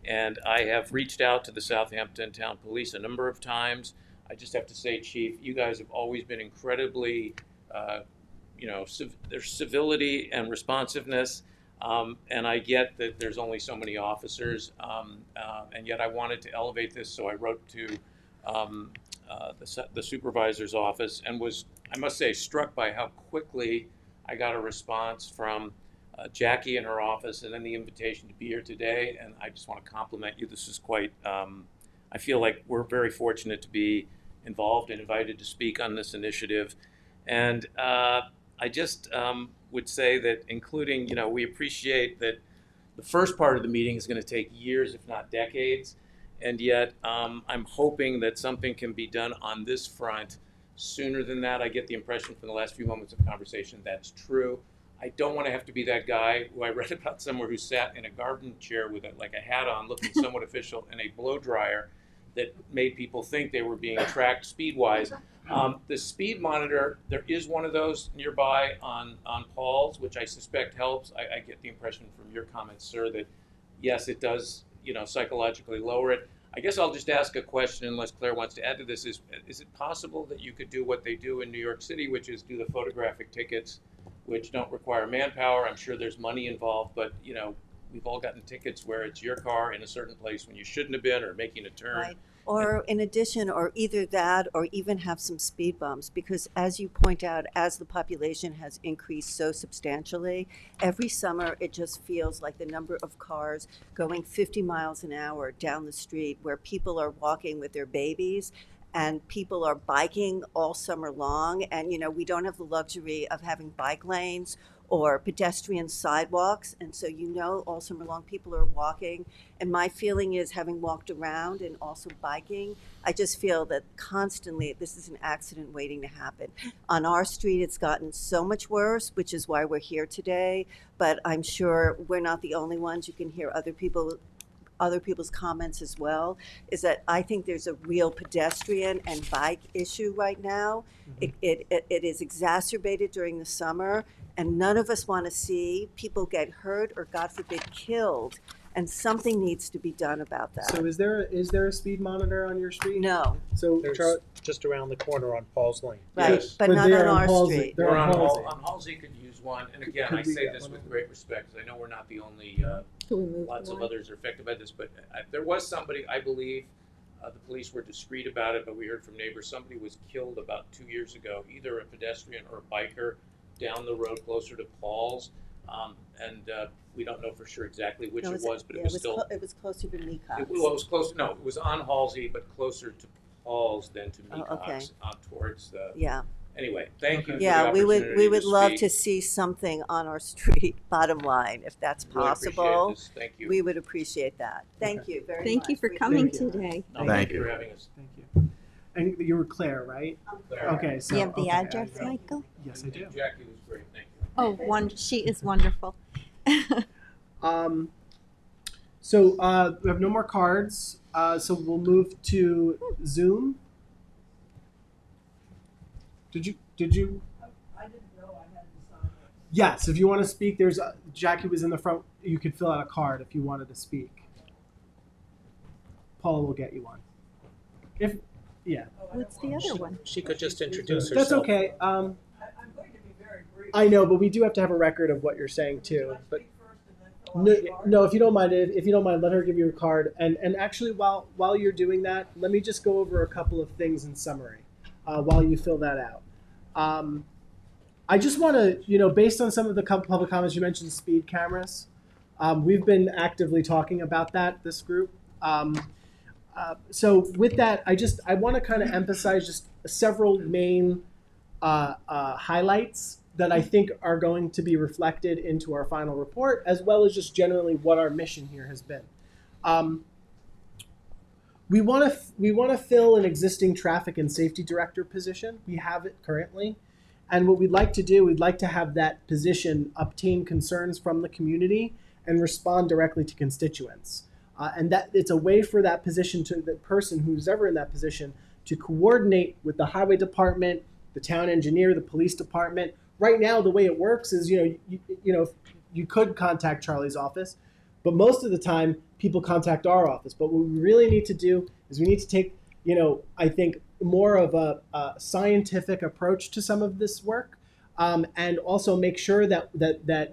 And I have reached out to the Southampton Town Police a number of times. I just have to say, Chief, you guys have always been incredibly, there's civility and responsiveness. And I get that there's only so many officers, and yet I wanted to elevate this, so I wrote to the supervisor's office and was, I must say, struck by how quickly I got a response from Jackie in her office, and then the invitation to be here today. And I just want to compliment you. This is quite, I feel like we're very fortunate to be involved and invited to speak on this initiative. And I just would say that including, we appreciate that the first part of the meeting is going to take years, if not decades. And yet I'm hoping that something can be done on this front sooner than that. I get the impression from the last few moments of conversation that's true. I don't want to have to be that guy who I read about somewhere who sat in a garden chair with a hat on, looking somewhat official, and a blow dryer that made people think they were being tracked speed-wise. The speed monitor, there is one of those nearby on Paul's, which I suspect helps. I get the impression from your comments, sir, that yes, it does, psychologically lower it. I guess I'll just ask a question, unless Claire wants to add to this. Is it possible that you could do what they do in New York City, which is do the photographic tickets, which don't require manpower? I'm sure there's money involved, but we've all gotten tickets where it's your car in a certain place when you shouldn't have been, or making a turn. Right. Or in addition, or either that, or even have some speed bumps, because as you point out, as the population has increased so substantially, every summer it just feels like the number of cars going 50 miles an hour down the street, where people are walking with their babies and people are biking all summer long. And, we don't have the luxury of having bike lanes or pedestrian sidewalks. And so, all summer long people are walking. And my feeling is, having walked around and also biking, I just feel that constantly this is an accident waiting to happen. On our street, it's gotten so much worse, which is why we're here today. But I'm sure we're not the only ones. You can hear other people other people's comments as well, is that I think there's a real pedestrian and bike issue right now. It is exacerbated during the summer, and none of us want to see people get hurt or, God forbid, killed. And something needs to be done about that. So is there a speed monitor on your street? No, So There's just around the corner on Paul's Lane. right, Yes. but not they're on our Halsey. street. They're We're on on Halsey. Halsey could use one, and again, Could I we say get this one with of great respect, because I know we're not the only, Can we move lots of one? others are affected by this, but there was somebody, I believe, the police were discreet about it, but we heard from neighbors, somebody was killed about 2 years ago, either a pedestrian or a biker down the road closer to Paul's, and we don't know for sure exactly which No, it was, but yeah, it was still. It was closer to Mecox. Well, it was close. No, it was on Halsey, but closer to Paul's than to Oh, Mecox, okay. towards the. Yeah, Anyway, thank you. For yeah, the we opportunity would love speak. to see something on our street, bottom line, if that's Really appreciate possible. this. Thank you. We would appreciate that. Thank you very much. Thank you for We coming appreciate it. today. No, Thank you you. for having us. Thank you. And you were Claire, right? Claire. Okay, so Do you have the okay, address, I- Michael? Yes, I do. Jackie was great. Thank you. Oh, she is wonderful. So we have no more cards. So we'll move to Zoom. Did you? I didn't know I had to sign. Yes, if you want to speak, there's Jackie was in the front. You could fill out a card if you wanted to speak. Paula will get you one. If yeah, What's the other one? She could just introduce herself. that's okay. I know, but we do have to have a record of what you're saying too. But no, if you don't mind, let her give you a card. And actually, while you're doing that, let me just go over a couple of things in summary while you fill that out. I just want to, based on some of the public comments you mentioned, speed cameras. We've been actively talking about that. This group. So with that, I want to kind of emphasize just several main highlights that I think are going to be reflected into our final report, as well as just generally what our mission here has been. We want to fill an existing traffic and safety director position. We have it currently, and what we'd like to do, we'd like to have that position obtain concerns from the community and respond directly to constituents. And that it's a way for that position to the person who's ever in that position to coordinate with the highway department, the town engineer, the police department. Right now, the way it works is, you could contact Charlie's office, but most of the time people contact our office. But what we really need to do is we need to take, I think more of a scientific approach to some of this work, and also make sure that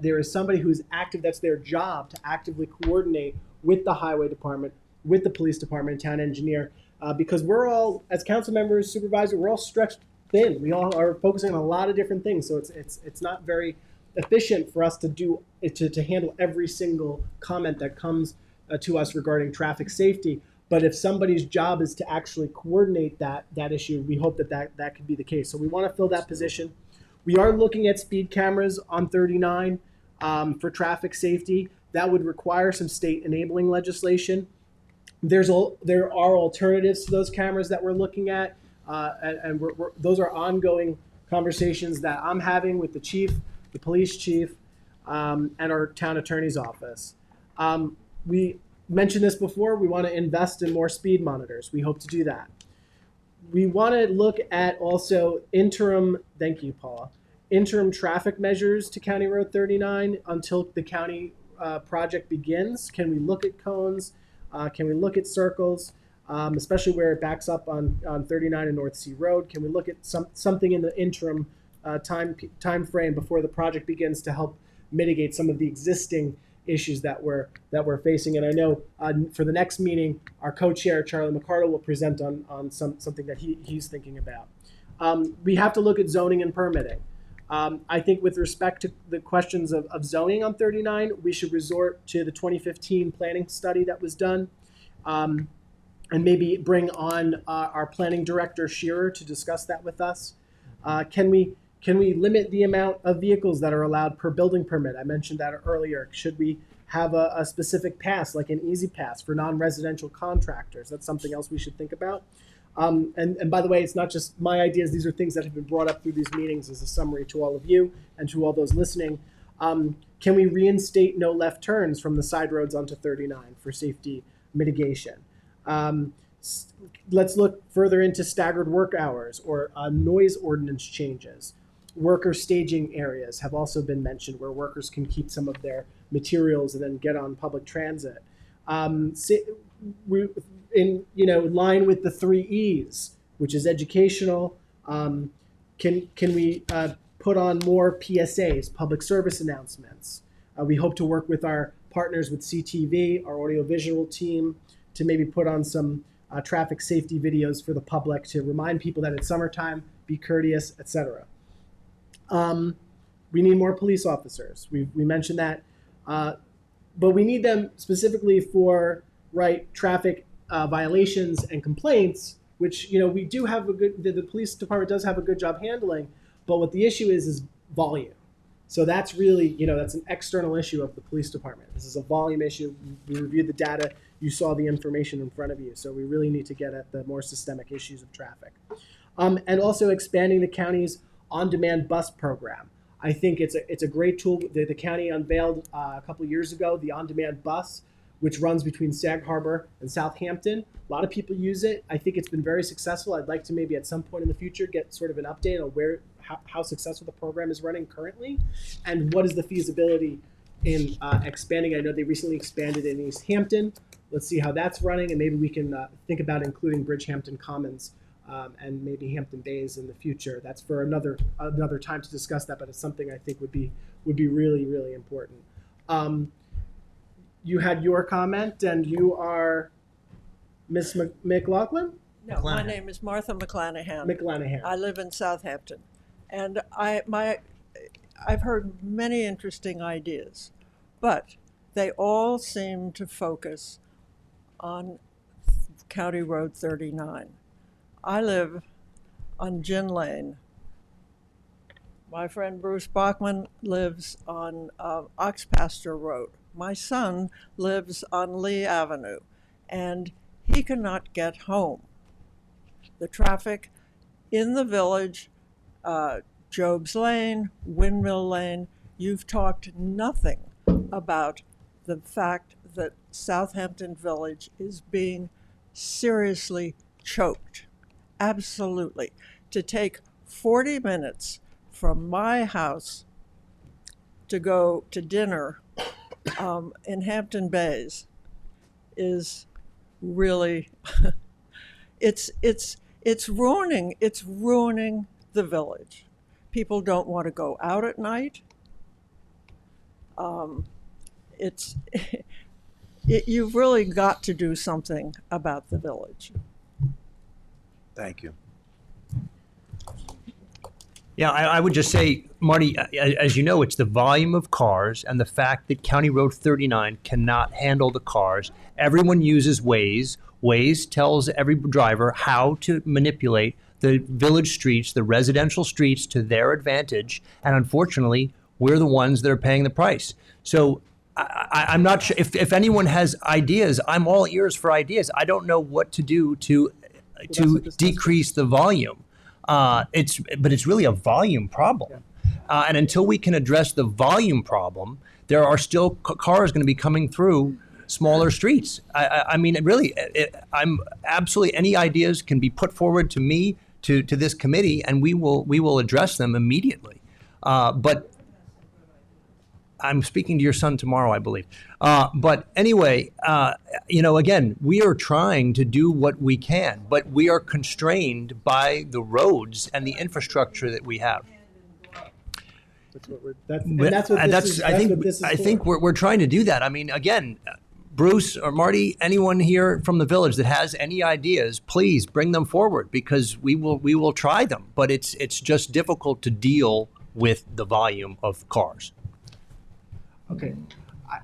there is somebody who's active. That's their job, to actively coordinate with the highway department, with the police department, and town engineer, because we're all, as council members, supervisor, we're all stretched thin. We all are focusing on a lot of different things, so it's not very efficient for us to handle every single comment that comes to us regarding traffic safety. But if somebody's job is to actually coordinate that issue, we hope that could be the case. So we want to fill that position. We are looking at speed cameras on 39 for traffic safety. That would require some state enabling legislation. There are alternatives to those cameras that we're looking at, and those are ongoing conversations that I'm having with the chief, the police chief, and our town attorney's office. We mentioned this before. We want to invest in more speed monitors. We hope to do that. We want to look at also interim. Thank you, Paula. Interim traffic measures to County Road 39 until the county project begins. Can we look at cones? Can we look at circles, especially where it backs up on 39 and North Sea Road? Can we look at something in the interim time frame before the project begins to help mitigate some of the existing issues that we're facing? And I know for the next meeting, our co-chair Charlie McCardle will present on something that he's thinking about. We have to look at zoning and permitting. I think with respect to the questions of zoning on 39, we should resort to the 2015 planning study that was done, and maybe bring on our planning director Shearer to discuss that with us. Can we limit the amount of vehicles that are allowed per building permit? I mentioned that earlier. Should we have a specific pass, like an easy pass for non-residential contractors? That's something else we should think about. And by the way, it's not just my ideas. These are things that have been brought up through these meetings as a summary to all of you and to all those listening. Can we reinstate no left turns from the side roads onto 39 for safety mitigation. Let's look further into staggered work hours or noise ordinance changes. Worker staging areas have also been mentioned, where workers can keep some of their materials and then get on public transit. In line with the 3 E's, which is educational, can we put on more PSAs, public service announcements? We hope to work with our partners with CTV, our audiovisual team, to maybe put on some traffic safety videos for the public to remind people that it's summertime, be courteous, etc. We need more police officers. We mentioned that, but we need them specifically for traffic violations and complaints, which we do have the police department does have a good job handling. But what the issue is volume. So that's really that's an external issue of the police department. This is a volume issue. We reviewed the data. You saw the information in front of you. So we really need to get at the more systemic issues of traffic, and also expanding the county's on-demand bus program. I think it's a great tool. The county unveiled a couple of years ago the on-demand bus, which runs between Sag Harbor and Southampton. A lot of people use it. I think it's been very successful. I'd like to maybe at some point in the future get sort of an update on how successful the program is running currently, and what is the feasibility in expanding. I know they recently expanded in East Hampton. Let's see how that's running, and maybe we can think about including Bridgehampton Commons and maybe Hampton Bays in the future. That's for another time to discuss that, but it's something I think would be really, really important. You had your comment, and you are Miss McLaughlin? No, my name is Martha McClanahan. McClanahan. I live in Southampton, and I've heard many interesting ideas, but they all seem to focus on County Road 39. I live on Gin Lane. My friend Bruce Bachman lives on Oxpasture Road. My son lives on Lee Avenue, and he cannot get home. The traffic in the village, Job's Lane, Windmill Lane, you've talked nothing about the fact that Southampton Village is being seriously choked. Absolutely. To take 40 minutes from my house to go to dinner in Hampton Bays is really it's ruining the village. People don't want to go out at night. You've really got to do something about the village. Thank you. Yeah, I would just say, Marty, as you know, it's the volume of cars and the fact that County Road 39 cannot handle the cars. Everyone uses Waze. Waze tells every driver how to manipulate the village streets, the residential streets, to their advantage. And unfortunately, we're the ones that are paying the price. So I'm not sure if anyone has ideas. I'm all ears for ideas. I don't know what to do to decrease the volume. But it's really a volume problem. And until we can address the volume problem, there are still cars going to be coming through smaller streets. I mean, really, I'm absolutely, any ideas can be put forward to me, to this committee, and we will address them immediately. But I'm speaking to your son tomorrow, I believe. But anyway, again, we are trying to do what we can, but we are constrained by the roads and the infrastructure that we have. I think we're trying to do that. I mean, again, Bruce or Marty, anyone here from the village that has any ideas, please bring them forward, because we will try them. But it's just difficult to deal with the volume of cars. Okay,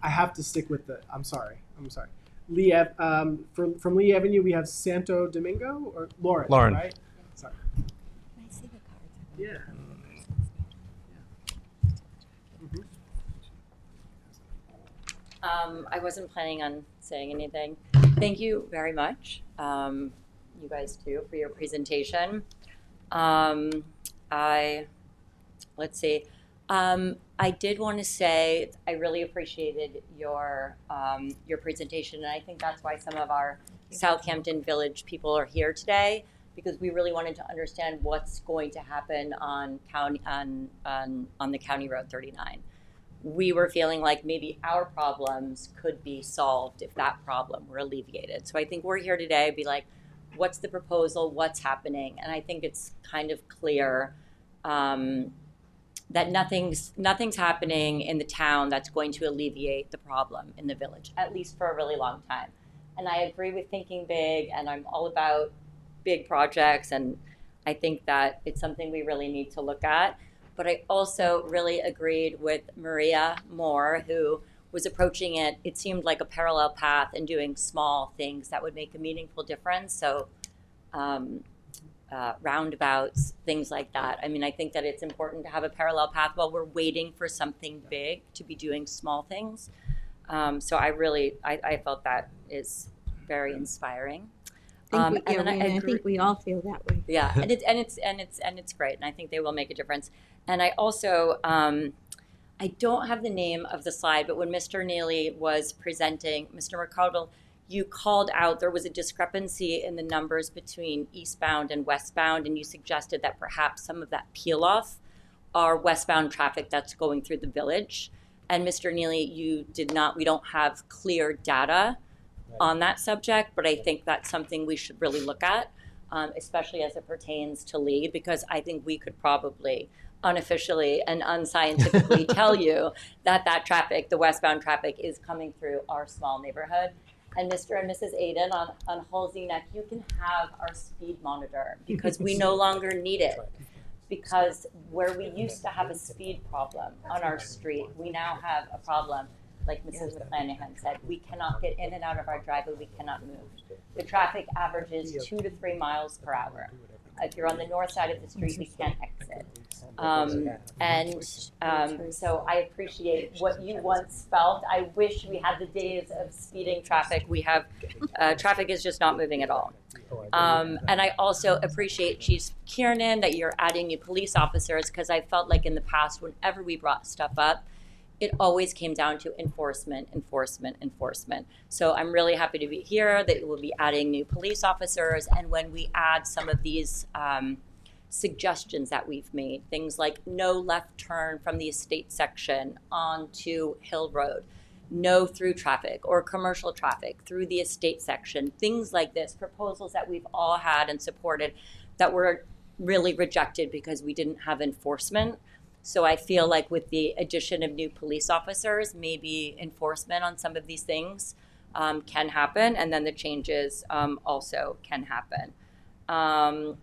I have to stick with I'm sorry. Lee, from Lee Avenue, we have Santo Domingo or Lauren. Right? Sorry. Can I see the cards? Yeah. I wasn't planning on saying anything. Thank you very much, you guys too, for your presentation. Let's see. I did want to say I really appreciated your presentation, and I think that's why some of our Southampton Village people are here today, because we really wanted to understand what's going to happen on the County Road 39. We were feeling like maybe our problems could be solved if that problem were alleviated. So I think we're here today to be like, what's the proposal? What's happening? And I think it's kind of clear that nothing's happening in the town that's going to alleviate the problem in the village, at least for a really long time. And I agree with thinking big, and I'm all about big projects, and I think that it's something we really need to look at. But I also really agreed with Maria Moore, who was approaching it. It seemed like a parallel path and doing small things that would make a meaningful difference. So roundabouts, things like that. I mean, I think that it's important to have a parallel path while we're waiting for something big to be doing small things. So I felt that is very inspiring. I think we all feel that way. Yeah, and it's great, and I think they will make a difference. And I also, I don't have the name of the slide, but when Mr. Neely was presenting, Mr. McCardle, you called out there was a discrepancy in the numbers between eastbound and westbound, and you suggested that perhaps some of that peel off are westbound traffic that's going through the village. And Mr. Neely, we don't have clear data on that subject, but I think that's something we should really look at, especially as it pertains to Lee, because I think we could probably unofficially and unscientifically tell you that traffic, the westbound traffic, is coming through our small neighborhood. And Mr. and Mrs. Aiden on Halsey Neck, you can have our speed monitor, because we no longer need it. Because where we used to have a speed problem on our street, we now have a problem. Like Mrs. McClanahan said, we cannot get in and out of our driveway, we cannot move. The traffic averages 2 to 3 miles per hour. If you're on the north side of the street, we can't exit. So I appreciate what you once felt. I wish we had the days of speeding traffic. We have, traffic is just not moving at all. And I also appreciate, Chief Kiernan, that you're adding new police officers, because I felt like in the past, whenever we brought stuff up, it always came down to enforcement. So I'm really happy to be here, that we'll be adding new police officers. And when we add some of these suggestions that we've made, things like no left turn from the estate section onto Hill Road, no through traffic or commercial traffic through the estate section, things like this, proposals that we've all had and supported that were really rejected because we didn't have enforcement. So I feel like with the addition of new police officers, maybe enforcement on some of these things can happen, and then the changes also can happen. And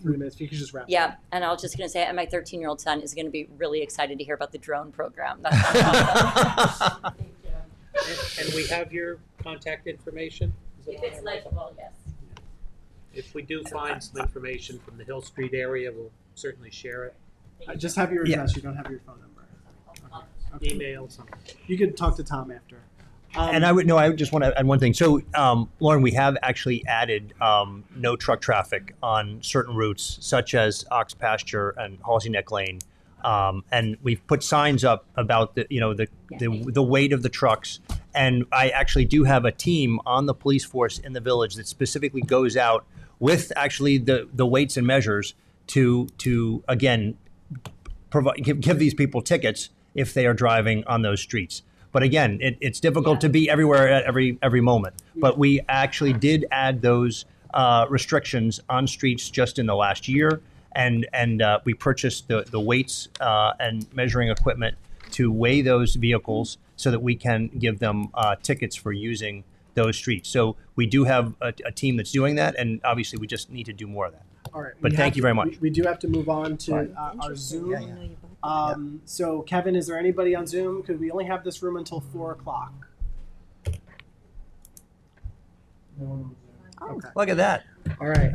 3 minutes, if you could just wrap yeah, up. and I was just going to say, and my 13-year-old son is going to be really excited to hear about the drone program. That's awesome. And we have your contact information? If it's legible, yes. If we do find some information from the Hill Street area, we'll certainly share it. Just have your address, you don't have your phone number. Okay. Email, something. You could talk to Tom after. And I just want to add one thing. So, Lauren, we have actually added no truck traffic on certain routes, such as Ox Pasture and Halsey Neck Lane, and we've put signs up about the weight of the trucks. And I actually do have a team on the police force in the village that specifically goes out with actually the weights and measures to again give these people tickets if they are driving on those streets. But again, it's difficult to be everywhere at every moment. But we actually did add those restrictions on streets just in the last year, and we purchased the weights and measuring equipment to weigh those vehicles so that we can give them tickets for using those streets. So we do have a team that's doing that, and obviously we just need to do more of that. All right. But thank you very much. We do have to move on to our Zoom. So Kevin, is there anybody on Zoom? Because we only have this room until 4 o'clock. Okay. Look at that. All right.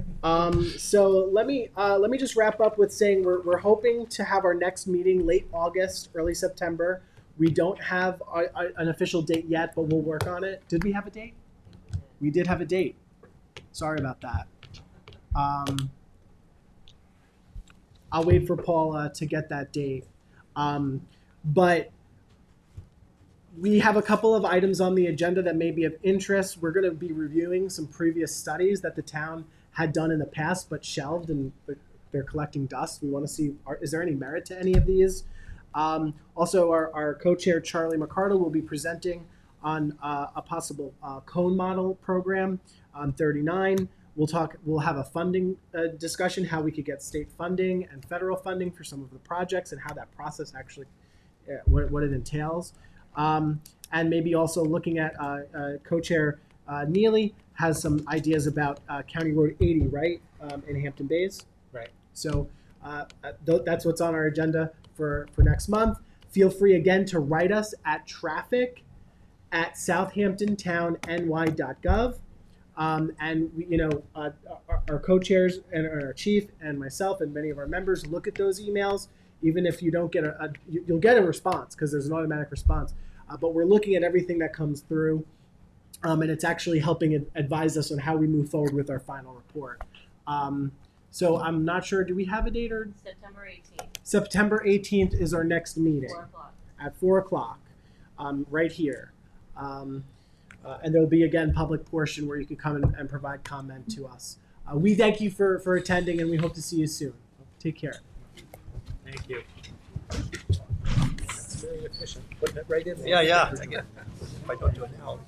So let me just wrap up with saying we're hoping to have our next meeting late August, early September. We don't have an official date yet, but we'll work on it. Did we have a date? We did have a date. Sorry about that. I'll wait for Paula to get that date. But we have a couple of items on the agenda that may be of interest. We're going to be reviewing some previous studies that the town had done in the past but shelved, and they're collecting dust. We want to see, is there any merit to any of these? Also, our co-chair, Charlie McCardle, will be presenting on a possible cone model program on 39. We'll have a funding discussion, how we could get state funding and federal funding for some of the projects and how that process actually, what it entails. And maybe also looking at co-chair Neely has some ideas about County Road 80, right, in Hampton Bays. Right. So that's what's on our agenda for next month. Feel free again to write us at traffic@southamptontowny.gov. And we, our co-chairs and our chief and myself and many of our members look at those emails. Even if you don't get you'll get a response because there's an automatic response. But we're looking at everything that comes through, and it's actually helping advise us on how we move forward with our final report. So I'm not sure. Do we have a date or? September 18th. September 18th is our next meeting 4 o'clock. at 4 o'clock, right here. And there'll be, again, public portion where you can come and provide comment to us. We thank you for attending, and we hope to see you soon. Take care. Thank you. That's very efficient, putting it right in there. Yeah, yeah. Again, if I don't do it now,